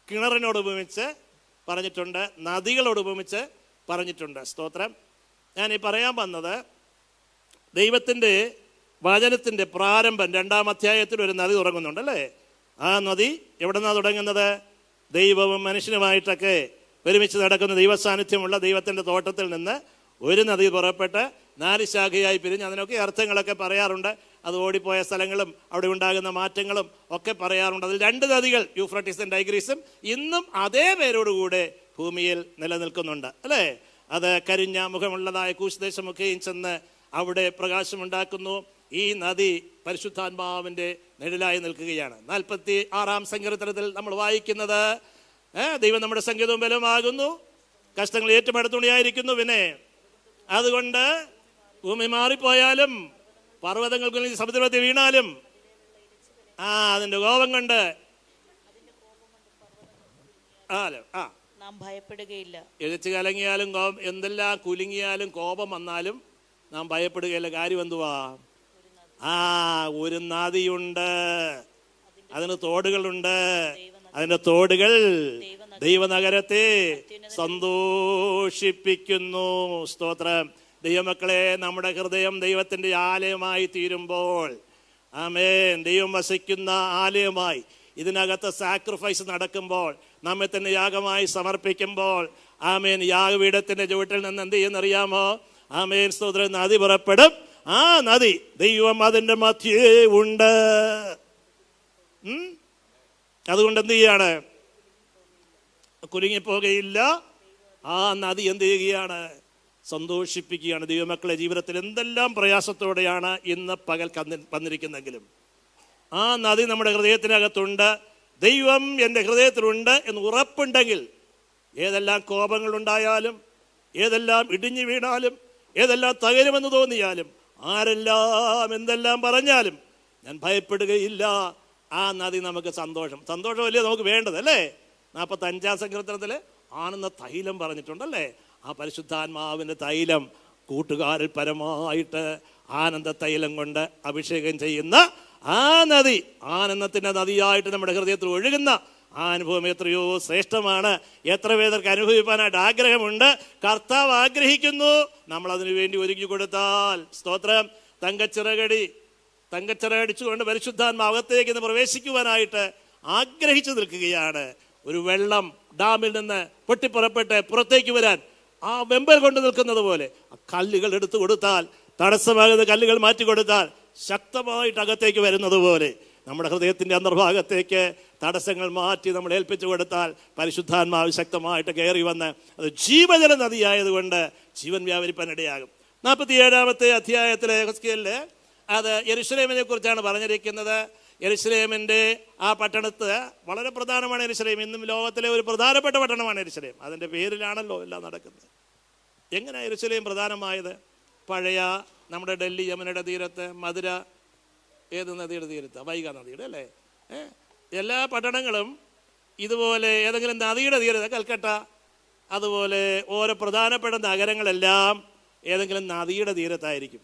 കിണറിനോട് ഉപമിച്ച് പറഞ്ഞിട്ടുണ്ട്, നദികളോട് ഉപമിച്ച് പറഞ്ഞിട്ടുണ്ട്. സ്തോത്രം. ഞാൻ ഈ പറയാൻ വന്നത്, ദൈവത്തിൻ്റെ വചനത്തിൻ്റെ പ്രാരംഭം 2-ാം അധ്യായത്തിൽ ഒരു നദി തുടങ്ങുന്നുണ്ട് അല്ലേ. ആ നദി എവിടെ നിന്നാണ് തുടങ്ങുന്നത്? ദൈവവും മനുഷ്യനുമായിട്ടൊക്കെ ഒരുമിച്ച് നടക്കുന്ന ദൈവസാന്നിധ്യമുള്ള ദൈവത്തിൻ്റെ തോട്ടത്തിൽ നിന്ന് ഒരു നദി പുറപ്പെട്ട് 4 ശാഖയായി പിരിഞ്ഞ്, അതിനൊക്കെ അർത്ഥങ്ങളൊക്കെ പറയാറുണ്ട്. അത് ഓടിപ്പോയ സ്ഥലങ്ങളും അവിടെ ഉണ്ടാകുന്ന മാറ്റങ്ങളും ഒക്കെ പറയാറുണ്ട്. അതിൽ 2 നദികൾ, യൂഫ്രട്ടീസും ടൈഗ്രീസും, ഇന്നും അതേ പേരോടുകൂടെ ഭൂമിയിൽ നിലനിൽക്കുന്നുണ്ട് അല്ലേ. അത് കരിഞ്ഞ മുഖമുള്ളതായ കൂശ് ദേശമൊക്കെയും ചെന്ന് അവിടെ പ്രകാശമുണ്ടാക്കുന്നു. ഈ നദി പരിശുദ്ധാത്മാവിൻ്റെ നിഴലായി നിൽക്കുകയാണ്. 46-ാം സങ്കീർത്തനത്തിൽ നമ്മൾ വായിക്കുന്നത്, ദൈവം നമ്മുടെ സംഗീതവും ബലമാകുന്നു, കഷ്ടങ്ങൾ ഏറ്റുമെടുത്തുണിയായിരിക്കുന്നു. പിന്നെ അതുകൊണ്ട് ഭൂമി മാറിപ്പോയാലും പർവ്വതങ്ങൾക്ക് സമുദ്രത്തിൽ വീണാലും അതിൻ്റെ കോപം കൊണ്ട് നാം ഭയപ്പെടുകയില്ല. എഴുച്ച് കലങ്ങിയാലും എന്തെല്ലാം കുലുങ്ങിയാലും കോപം വന്നാലും നാം ഭയപ്പെടുകയില്ല. കാര്യം എന്തുവാ? ഒരു നദിയുണ്ട്, അതിന് തോടുകളുണ്ട്. അതിൻ്റെ തോടുകൾ ദൈവനഗരത്തെ സന്തോഷിപ്പിക്കുന്നു. സ്തോത്രം. ദൈവമക്കളെ, നമ്മുടെ ഹൃദയം ദൈവത്തിൻ്റെ ആലയമായി തീരുമ്പോൾ, ആമേൻ, ദൈവം വസിക്കുന്ന ആലയമായി ഇതിനകത്ത് സാക്രിഫൈസ് നടക്കുമ്പോൾ, നമ്മെ തന്നെ യാഗമായി സമർപ്പിക്കുമ്പോൾ, ആമേൻ, യാഗപീഠത്തിൻ്റെ ചുവട്ടിൽ നിന്ന് എന്ത് ചെയ്യുന്നറിയാമോ? ആമേൻ, സ്തോത്രം, നദി പുറപ്പെടും. ആ നദി ദൈവം അതിൻ്റെ മധ്യേ ഉണ്ട്. അതുകൊണ്ട് എന്ത് ചെയ്യാണ്? കുലുങ്ങിപ്പോകുകയില്ല. ആ നദി എന്ത് ചെയ്യുകയാണ്? സന്തോഷിപ്പിക്കുകയാണ്. ദൈവമക്കളെ, ജീവിതത്തിൽ എന്തെല്ലാം പ്രയാസത്തോടെയാണ് ഇന്ന് പകൽ വന്നിരിക്കുന്നെങ്കിലും ആ നദി നമ്മുടെ ഹൃദയത്തിനകത്തുണ്ട്. ദൈവം എൻ്റെ ഹൃദയത്തിലുണ്ട് എന്ന് ഉറപ്പുണ്ടെങ്കിൽ, ഏതെല്ലാം കോപങ്ങളുണ്ടായാലും, ഏതെല്ലാം ഇടിഞ്ഞു വീണാലും, ഏതെല്ലാം തകരുമെന്ന് തോന്നിയാലും, ആരെല്ലാം എന്തെല്ലാം പറഞ്ഞാലും ഞാൻ ഭയപ്പെടുകയില്ല. ആ നദി നമുക്ക് സന്തോഷമല്ലേ നമുക്ക് വേണ്ടത് അല്ലേ. 45-ാം സങ്കീർത്തനത്തിൽ ആനന്ദ തൈലം പറഞ്ഞിട്ടുണ്ടല്ലേ. ആ പരിശുദ്ധാത്മാവിൻ്റെ തൈലം കൂട്ടുകാരിൽ പരമായിട്ട് ആനന്ദ തൈലം കൊണ്ട് അഭിഷേകം ചെയ്യുന്ന ആ നദി, ആനന്ദത്തിൻ്റെ നദിയായിട്ട് നമ്മുടെ ഹൃദയത്തിൽ ഒഴുകുന്ന ആ അനുഭവം എത്രയോ ശ്രേഷ്ഠമാണ്. എത്ര പേർക്ക് അനുഭവിക്കാനായിട്ട് ആഗ്രഹമുണ്ട്. കർത്താവ് ആഗ്രഹിക്കുന്നു. നമ്മൾ അതിനു വേണ്ടി ഒരുക്കി കൊടുത്താൽ, സ്തോത്രം, തങ്കച്ചിറകടിച്ചുകൊണ്ട് പരിശുദ്ധാത്മാവത്തേക്ക് ഇന്ന് പ്രവേശിക്കുവാനായിട്ട് ആഗ്രഹിച്ചു നിൽക്കുകയാണ്. ഒരു വെള്ളം ഡാമിൽ നിന്ന് പൊട്ടിപ്പുറപ്പെട്ട് പുറത്തേക്ക് വരാൻ ആ വെമ്പൽ കൊണ്ട് നിൽക്കുന്നത് പോലെ കല്ലുകൾ എടുത്തു കൊടുത്താൽ, തടസ്സമാകുന്ന കല്ലുകൾ മാറ്റി കൊടുത്താൽ ശക്തമായിട്ട് അകത്തേക്ക് വരുന്നത് പോലെ നമ്മുടെ ഹൃദയത്തിൻ്റെ അന്തർഭാഗത്തേക്ക് തടസ്സങ്ങൾ മാറ്റി നമ്മൾ ഏൽപ്പിച്ചു കൊടുത്താൽ പരിശുദ്ധാത്മാവ് ശക്തമായിട്ട് കയറി വന്ന് അത് ജീവജല നദിയായതുകൊണ്ട് ജീവൻ വ്യാപരിപ്പാനിടയാകും. 47-ാമത്തെ അധ്യായത്തിലെ യെഹെസ്കേലില് അത് യെരൂശലേമിനെ കുറിച്ചാണ് പറഞ്ഞിരിക്കുന്നത്. യെരൂശലേമിൻ്റെ ആ പട്ടണത്ത് വളരെ പ്രധാനമാണ് യെരൂശലേം. ഇന്നും ലോകത്തിലെ ഒരു പ്രധാനപ്പെട്ട പട്ടണമാണ് യെരൂശലേം. അതിൻ്റെ പേരിലാണല്ലോ എല്ലാം നടക്കുന്നത്. എങ്ങനെയാണ് യെരൂശലേം പ്രധാനമായത്? പഴയ നമ്മുടെ ഡൽഹി യമുനയുടെ തീരത്ത്, മധുര ഏത് നദിയുടെ തീരത്ത്? വൈഗ നദിയുടെ അല്ലേ. എല്ലാ പട്ടണങ്ങളും ഇതുപോലെ ഏതെങ്കിലും നദിയുടെ തീരത്ത്, കൽക്കട്ട, അതുപോലെ ഓരോ പ്രധാനപ്പെട്ട നഗരങ്ങളെല്ലാം ഏതെങ്കിലും നദിയുടെ തീരത്തായിരിക്കും.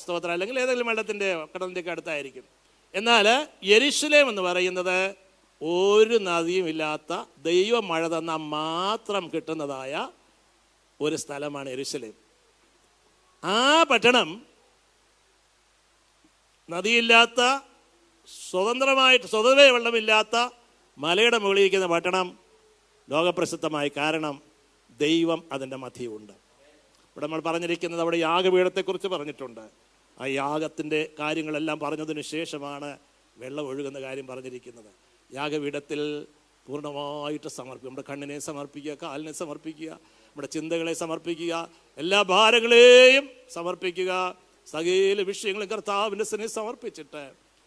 സ്തോത്രം. അല്ലെങ്കിൽ ഏതെങ്കിലും വെള്ളത്തിൻ്റെ കടലിൻ്റെയൊക്കെ അടുത്തായിരിക്കും. എന്നാൽ യെരൂശലേം എന്ന് പറയുന്നത് ഒരു നദിയും ഇല്ലാത്ത ദൈവ മഴ തന്നാൽ മാത്രം കിട്ടുന്നതായ ഒരു സ്ഥലമാണ് യെരൂശലേം. ആ പട്ടണം നദിയില്ലാത്ത, സ്വതവേ വെള്ളമില്ലാത്ത മലയുടെ മുകളിലിരിക്കുന്ന പട്ടണം ലോകപ്രസിദ്ധമായി. കാരണം ദൈവം അതിൻ്റെ മധ്യമുണ്ട്. ഇവിടെ നമ്മൾ പറഞ്ഞിരിക്കുന്നത്, അവിടെ യാഗപീഠത്തെക്കുറിച്ച് പറഞ്ഞിട്ടുണ്ട്. ആ യാഗത്തിൻ്റെ കാര്യങ്ങളെല്ലാം പറഞ്ഞതിന് ശേഷമാണ് വെള്ളം ഒഴുകുന്ന കാര്യം പറഞ്ഞിരിക്കുന്നത്. യാഗപീഠത്തിൽ പൂർണ്ണമായിട്ട് സമർപ്പിക്കുക. നമ്മുടെ കണ്ണിനെ സമർപ്പിക്കുക, കാലിനെ സമർപ്പിക്കുക, നമ്മുടെ ചിന്തകളെ സമർപ്പിക്കുക, എല്ലാ ഭാരങ്ങളെയും സമർപ്പിക്കുക. സകല വിഷയങ്ങളും കർത്താവിൻ്റെ സന്നിധിയിൽ സമർപ്പിച്ചിട്ട്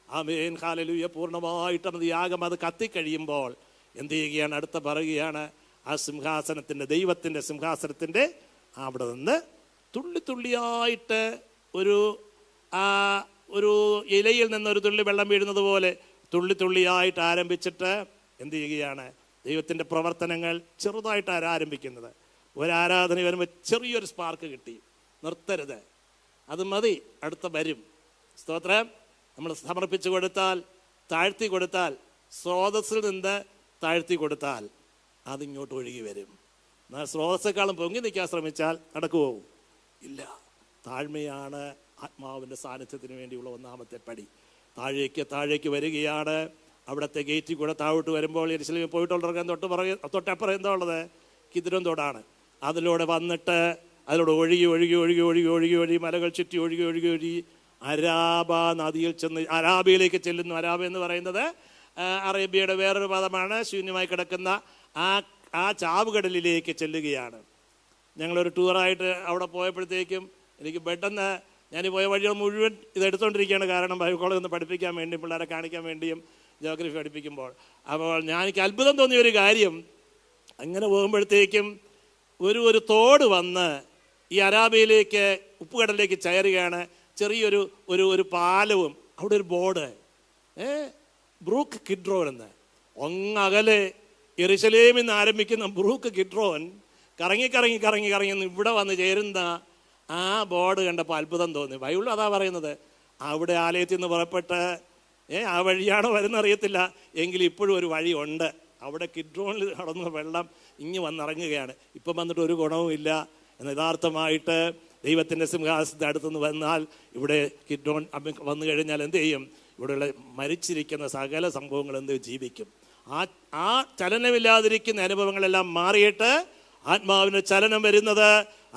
ആമേൻ ഹല്ലേലൂയ പൂർണ്ണമായിട്ട് അത് യാഗം അത് കത്തിക്കഴിയുമ്പോൾ എന്ത് ചെയ്യുകയാണ്? അടുത്ത പറയുകയാണ്, ആ സിംഹാസനത്തിൻ്റെ ദൈവത്തിൻ്റെ സിംഹാസനത്തിൻ്റെ അവിടെ നിന്ന് തുള്ളി തുള്ളിയായിട്ട് ഒരു ഇലയിൽ നിന്നൊരു തുള്ളി വെള്ളം വീഴുന്നത് പോലെ തുള്ളി തുള്ളിയായിട്ട് ആരംഭിച്ചിട്ട് എന്ത് ചെയ്യുകയാണ്? ദൈവത്തിൻ്റെ പ്രവർത്തനങ്ങൾ ചെറുതായിട്ടാണ് ആരംഭിക്കുന്നത്. ഒരാരാധന വരുമ്പോൾ ചെറിയൊരു സ്പാർക്ക് കിട്ടി, നിർത്തരുത്, അത് മതി, അടുത്ത വരും. സ്തോത്രം. നമ്മൾ സമർപ്പിച്ചു കൊടുത്താൽ, താഴ്ത്തി കൊടുത്താൽ, സ്രോതസ്സിൽ നിന്ന് താഴ്ത്തി കൊടുത്താൽ അതിങ്ങോട്ട് ഒഴുകി വരും. എന്നാൽ സ്രോതസ്സേക്കാളും പൊങ്ങി നിൽക്കാൻ ശ്രമിച്ചാൽ നടക്കുമോ? ഇല്ല. താഴ്മയാണ് ആത്മാവിൻ്റെ സാന്നിധ്യത്തിന് വേണ്ടിയുള്ള ഒന്നാമത്തെ പടി. താഴേക്ക് വരികയാണ്. അവിടുത്തെ ഗേറ്റിൽ കൂടെ താഴോട്ട് വരുമ്പോൾ യെരുശലേമിൽ പോയിട്ടുള്ളവർക്ക് തൊട്ടപ്പുറം എന്താ ഉള്ളത്? കിദ്രോൻ തോടാണ്. അതിലൂടെ വന്നിട്ട് അതിലൂടെ ഒഴുകി മലകൾ ചുറ്റി ഒഴുകി അരാബ നദിയിൽ ചെന്ന് അരാബിയയിലേക്ക് ചെല്ലുന്നു. അരാബ എന്ന് പറയുന്നത് അറേബ്യയുടെ വേറൊരു പദമാണ്. ശൂന്യമായി കിടക്കുന്ന ആ ചാവുകടലിലേക്ക് ചെല്ലുകയാണ്. ഞങ്ങളൊരു ടൂറായിട്ട് അവിടെ പോയപ്പോഴത്തേക്കും എനിക്ക് പെട്ടെന്ന് ഞാൻ പോയ വഴികൾ മുഴുവൻ ഇതെടുത്തുകൊണ്ടിരിക്കുകയാണ്. കാരണം ബൈബിൾ കോളേജ് ഒന്ന് പഠിപ്പിക്കാൻ വേണ്ടിയും പിള്ളേരെ കാണിക്കാൻ വേണ്ടിയും ജോഗ്രഫി പഠിപ്പിക്കുമ്പോൾ. അപ്പോൾ എനിക്ക് അത്ഭുതം തോന്നിയ ഒരു കാര്യം, അങ്ങനെ പോകുമ്പോഴത്തേക്കും ഒരു തോട് വന്ന് ഈ അരാബിയയിലേക്ക് ഉപ്പുകടലിലേക്ക് ചയറുകയാണ്. ചെറിയൊരു ഒരു പാലവും അവിടെ ഒരു ബോർഡ്, ബ്രൂക്ക് കിഡ്രോൻ എന്ന്. ഒന്നകലെ യെരുശലേമിൽ നിന്ന് ആരംഭിക്കുന്ന ബ്രൂക്ക് കിഡ്രോൻ കറങ്ങി ഇവിടെ വന്ന് ചേരുന്ന ആ ബോർഡ് കണ്ടപ്പോൾ അത്ഭുതം തോന്നി. ബൈബിളിൽ അതാ പറയുന്നത്. അവിടെ ആലയത്തിൽ നിന്ന് പുറപ്പെട്ട് ആ വഴിയാണോ വരുന്നറിയത്തില്ല, എങ്കിലും ഇപ്പോഴും ഒരു വഴി ഉണ്ട്. അവിടെ കിഡ്രോണിൽ നടന്ന വെള്ളം ഇങ്ങ് വന്നിറങ്ങുകയാണ്. ഇപ്പം വന്നിട്ട് ഒരു ഗുണവും ഇല്ല എന്ന്. യഥാർത്ഥമായിട്ട് ദൈവത്തിൻ്റെ സിംഹാസനത്തെ അടുത്തുനിന്ന് വന്നാൽ ഇവിടെ കിഡ്രോൺ വന്നു കഴിഞ്ഞാൽ എന്ത് ചെയ്യും? ഇവിടെയുള്ള മരിച്ചിരിക്കുന്ന സകല സംഭവങ്ങൾ എന്ത് ജീവിക്കും? ആ ചലനമില്ലാതിരിക്കുന്ന അനുഭവങ്ങളെല്ലാം മാറിയിട്ട് ആത്മാവിന് ചലനം വരുന്നത്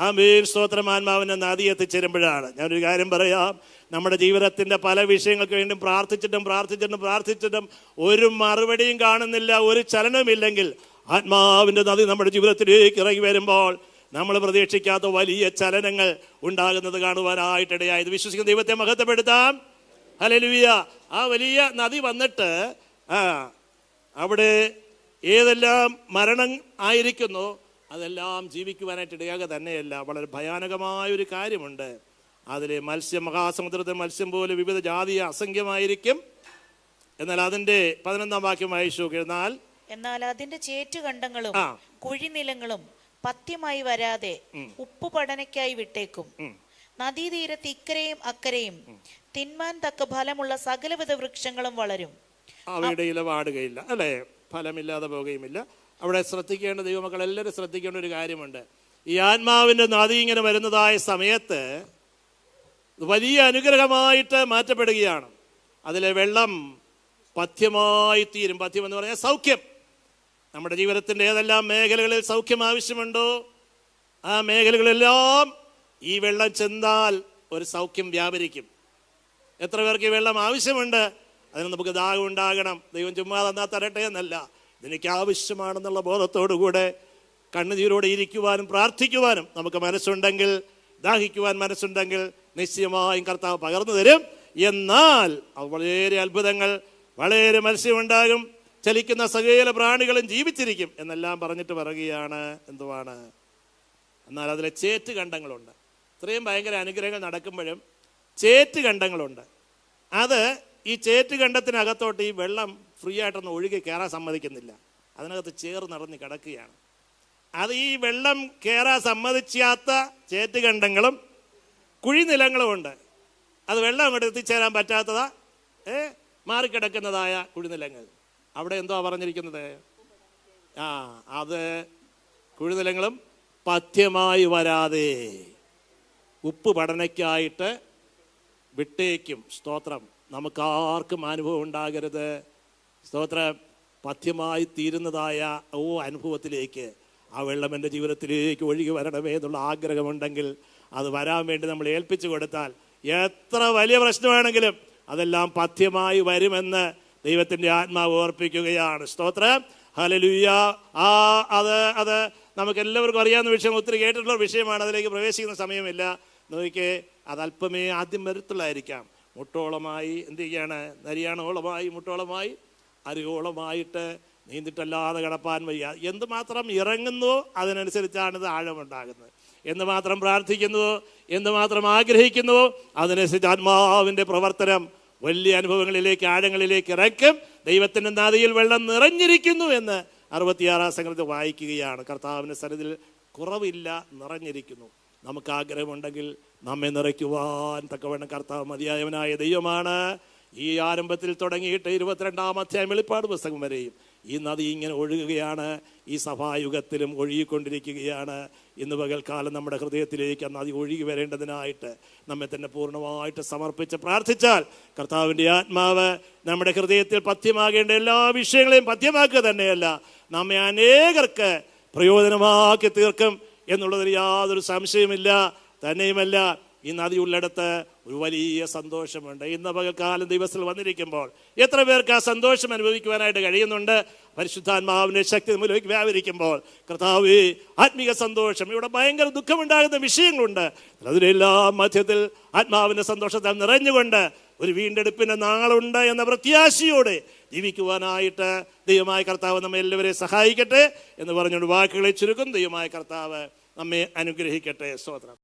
ആമേൻ സ്തോത്രം ആത്മാവിനെ നദി എത്തിച്ചേരുമ്പോഴാണ്. ഞാനൊരു കാര്യം പറയാം, നമ്മുടെ ജീവിതത്തിൻ്റെ പല വിഷയങ്ങൾക്ക് വേണ്ടി പ്രാർത്ഥിച്ചിട്ടും ഒരു മറുപടിയും കാണുന്നില്ല, ഒരു ചലനമില്ലെങ്കിൽ ആത്മാവിൻ്റെ നദി നമ്മുടെ ജീവിതത്തിലേക്ക് ഇറങ്ങി വരുമ്പോൾ നമ്മൾ പ്രതീക്ഷിക്കാത്ത വലിയ ചലനങ്ങൾ ഉണ്ടാകുന്നത് കാണുവാനായിട്ടിടയായത്. വിശ്വസിക്കുന്ന ദൈവത്തെ മഹത്വപ്പെടുത്താം. ഹല്ലേലൂയ. ആ വലിയ നദി വന്നിട്ട് അവിടെ ഏതെല്ലാം മരണം ആയിരിക്കുന്നു അതെല്ലാം ജീവിക്കുവാനായിട്ട് ഇടയാകുക തന്നെയല്ല. വളരെ ഭയാനകമായൊരു കാര്യമുണ്ട്. അതിൽ മഹാസമുദ്രത്തിൽ മത്സ്യം പോലെ വിവിധ ജാതിയ അസംഖ്യമായിരിക്കും. എന്നാൽ അതിൻ്റെ 11-ാം വാക്യം വായിച്ചു. എന്നാൽ അതിന്റെ ചേറ്റുകണ്ടങ്ങളും കുഴിനിലങ്ങളും പഥ്യമായി വരാതെ ഉപ്പുപടനയ്ക്കായി വിട്ടേക്കും. നദീതീരത്ത് ഇക്കരെയും അക്കരെയും തിന്മാൻ തക്ക ഫലമുള്ള സകലവിധ വൃക്ഷങ്ങളും വളരും. അവയുടെ ഇല വാടുകയില്ല, അല്ലേ? ഫലമില്ലാതെ പോകുകയുമില്ല. അവിടെ ശ്രദ്ധിക്കേണ്ട ദൈവമക്കൾ എല്ലാവരും ശ്രദ്ധിക്കേണ്ട ഒരു കാര്യമുണ്ട്. ഈ ആത്മാവിൻ്റെ നദി ഇങ്ങനെ വരുന്നതായ സമയത്ത് വലിയ അനുഗ്രഹമായിട്ട് മാറ്റപ്പെടുകയാണ്. അതിലെ വെള്ളം പഥ്യമായി തീരും. പഥ്യം എന്ന് പറഞ്ഞാൽ സൗഖ്യം. നമ്മുടെ ജീവിതത്തിൻ്റെ ഏതെല്ലാം മേഖലകളിൽ സൗഖ്യം ആവശ്യമുണ്ടോ ആ മേഖലകളെല്ലാം ഈ വെള്ളം ചെന്നാൽ ഒരു സൗഖ്യം വ്യാപരിക്കും. എത്ര പേർക്ക് ഈ വെള്ളം ആവശ്യമുണ്ട്? അതിന് നമുക്ക് ദാഹം ഉണ്ടാകണം. ദൈവം ചുമ്മാ തന്നാ തരട്ടെ എന്നല്ല, ഇതെനിക്ക് ആവശ്യമാണെന്നുള്ള ബോധത്തോടുകൂടെ കണ്ണുനീരോടെ ഇരിക്കുവാനും പ്രാർത്ഥിക്കുവാനും നമുക്ക് മനസ്സുണ്ടെങ്കിൽ, ദാഹിക്കുവാൻ മനസ്സുണ്ടെങ്കിൽ നിശ്ചയമായും കർത്താവ് പകർന്നു തരും. എന്നാൽ വളരെ അത്ഭുതങ്ങൾ, വളരെ മത്സ്യമുണ്ടാകും, ചലിക്കുന്ന സകല പ്രാണികളും ജീവിച്ചിരിക്കും എന്നെല്ലാം പറഞ്ഞിട്ട് പറയുകയാണ്. എന്തുവാണ്? എന്നാൽ അതിലെ ചേറ്റുകണ്ടങ്ങളുണ്ട്. ഇത്രയും ഭയങ്കര അനുഗ്രഹങ്ങൾ നടക്കുമ്പോഴും ചേറ്റുകണ്ടങ്ങളുണ്ട്. അത് ഈ ചേറ്റുകണ്ടത്തിനകത്തോട്ട് ഈ വെള്ളം ഫ്രീ ആയിട്ടൊന്നും ഒഴുകി കയറാൻ സമ്മതിക്കുന്നില്ല. അതിനകത്ത് ചേറ് നിറഞ്ഞ് കിടക്കുകയാണ്. അത് ഈ വെള്ളം കയറാൻ സമ്മതിച്ചാത്ത ചേറ്റുകണ്ടങ്ങളും കുഴിനിലങ്ങളും ഉണ്ട്. അത് വെള്ളം അങ്ങോട്ട് എത്തിച്ചേരാൻ പറ്റാത്തതാ മാറിക്കിടക്കുന്നതായ കുഴിനിലങ്ങൾ. അവിടെ എന്തോ പറഞ്ഞിരിക്കുന്നത്? അത് കുഴിനിലങ്ങളും പഥ്യമായി വരാതെ ഉപ്പ് പഠനയ്ക്കായിട്ട് വിട്ടേക്കും. സ്തോത്രം. നമുക്കാർക്കും അനുഭവം ഉണ്ടാകരുത്. സ്തോത്രം. പഥ്യമായി തീരുന്നതായ അനുഭവത്തിലേക്ക് ആ വെള്ളം എൻ്റെ ജീവിതത്തിലേക്ക് ഒഴുകി വരണമേ എന്നുള്ള ആഗ്രഹമുണ്ടെങ്കിൽ അത് വരാൻ വേണ്ടി നമ്മൾ ഏൽപ്പിച്ചു കൊടുത്താൽ എത്ര വലിയ പ്രശ്നമാണെങ്കിലും അതെല്ലാം പഥ്യമായി വരുമെന്ന് ദൈവത്തിൻ്റെ ആത്മാവ് ഓർപ്പിക്കുകയാണ്. സ്തോത്രം. ഹല്ലേലൂയ. അത് നമുക്ക് എല്ലാവർക്കും അറിയാവുന്ന വിഷയം, ഒത്തിരി കേട്ടിട്ടുള്ള വിഷയമാണ്, അതിലേക്ക് പ്രവേശിക്കുന്ന സമയമില്ല. നോക്കിക്കേ, അതല്പമേ ആദ്യം വരത്തുള്ളായിരിക്കാം. മുട്ടോളമായി എന്ത് ചെയ്യാണ്? നരിയാണോളമായി, മുട്ടോളമായി, അരിയോളമായിട്ട് നീന്തിട്ടല്ലാതെ കിടപ്പാൻ വയ്യ. എന്തുമാത്രം ഇറങ്ങുന്നുവോ അതിനനുസരിച്ചാണ് ഇത് ആഴമുണ്ടാകുന്നത്. എന്തുമാത്രം പ്രാർത്ഥിക്കുന്നുവോ, എന്തുമാത്രം ആഗ്രഹിക്കുന്നുവോ അതിനനുസരിച്ച് ആത്മാവിൻ്റെ പ്രവർത്തനം വലിയ അനുഭവങ്ങളിലേക്ക്, ആഴങ്ങളിലേക്ക് ഇറക്കും. ദൈവത്തിൻ്റെ നദിയിൽ വെള്ളം നിറഞ്ഞിരിക്കുന്നു എന്ന് 66-ാം സംഘത്തിൽ വായിക്കുകയാണ്. കർത്താവിൻ്റെ സന്നിധിയിൽ കുറവില്ല, നിറഞ്ഞിരിക്കുന്നു. നമുക്ക് ആഗ്രഹമുണ്ടെങ്കിൽ നമ്മെ നിറയ്ക്കുവാൻ തക്കവണ്ണം കർത്താവ് മതിയായവനായ ദൈവമാണ്. ഈ ആരംഭത്തിൽ തുടങ്ങിയിട്ട് 22-ാം അധ്യായം വെളിപ്പാട് പുസ്തകം വരെയും ഈ നദി ഇങ്ങനെ ഒഴുകുകയാണ്. ഈ സഭായുഗത്തിലും ഒഴുകിക്കൊണ്ടിരിക്കുകയാണ്. ഇന്ന് പകൽക്കാലം നമ്മുടെ ഹൃദയത്തിലേക്ക് ആ നദി ഒഴുകി വരേണ്ടതിനായിട്ട് നമ്മെ തന്നെ പൂർണ്ണമായിട്ട് സമർപ്പിച്ച് പ്രാർത്ഥിച്ചാൽ കർത്താവിൻ്റെ ആത്മാവ് നമ്മുടെ ഹൃദയത്തിൽ പഥ്യമാകേണ്ട എല്ലാ വിഷയങ്ങളെയും പഥ്യമാക്കുക തന്നെയല്ല, നമ്മെ അനേകർക്ക് പ്രയോജനമാക്കി തീർക്കും എന്നുള്ളതിൽ യാതൊരു സംശയമില്ല. തന്നെയുമല്ല, ഈ നദി ഉള്ളിടത്ത് ഒരു വലിയ സന്തോഷമുണ്ട്. ഇന്ന് പകൽക്കാലം ദിവസത്തിൽ വന്നിരിക്കുമ്പോൾ എത്ര പേർക്ക് ആ സന്തോഷം അനുഭവിക്കുവാനായിട്ട് കഴിയുന്നുണ്ട്? പരിശുദ്ധാത്മാവിൻ്റെ ശക്തി മുന്നിലേക്ക് വ്യാപരിക്കുമ്പോൾ കർത്താവേ, ആത്മീക സന്തോഷം. ഇവിടെ ഭയങ്കര ദുഃഖമുണ്ടാകുന്ന വിഷയങ്ങളുണ്ട്. അതിലെല്ലാം മധ്യത്തിൽ ആത്മാവിൻ്റെ സന്തോഷത്താൽ നിറഞ്ഞുകൊണ്ട് ഒരു വീണ്ടെടുപ്പിൻ്റെ നാളുണ്ട് എന്ന പ്രത്യാശയോടെ ജീവിക്കുവാനായിട്ട് ദൈവമായ കർത്താവ് നമ്മെ എല്ലാവരെയും സഹായിക്കട്ടെ എന്ന് പറഞ്ഞുകൊണ്ട് വാക്കുകളെ ചുരുക്കും. ദൈവമായ കർത്താവ് നമ്മെ അനുഗ്രഹിക്കട്ടെ. സ്തോത്രം.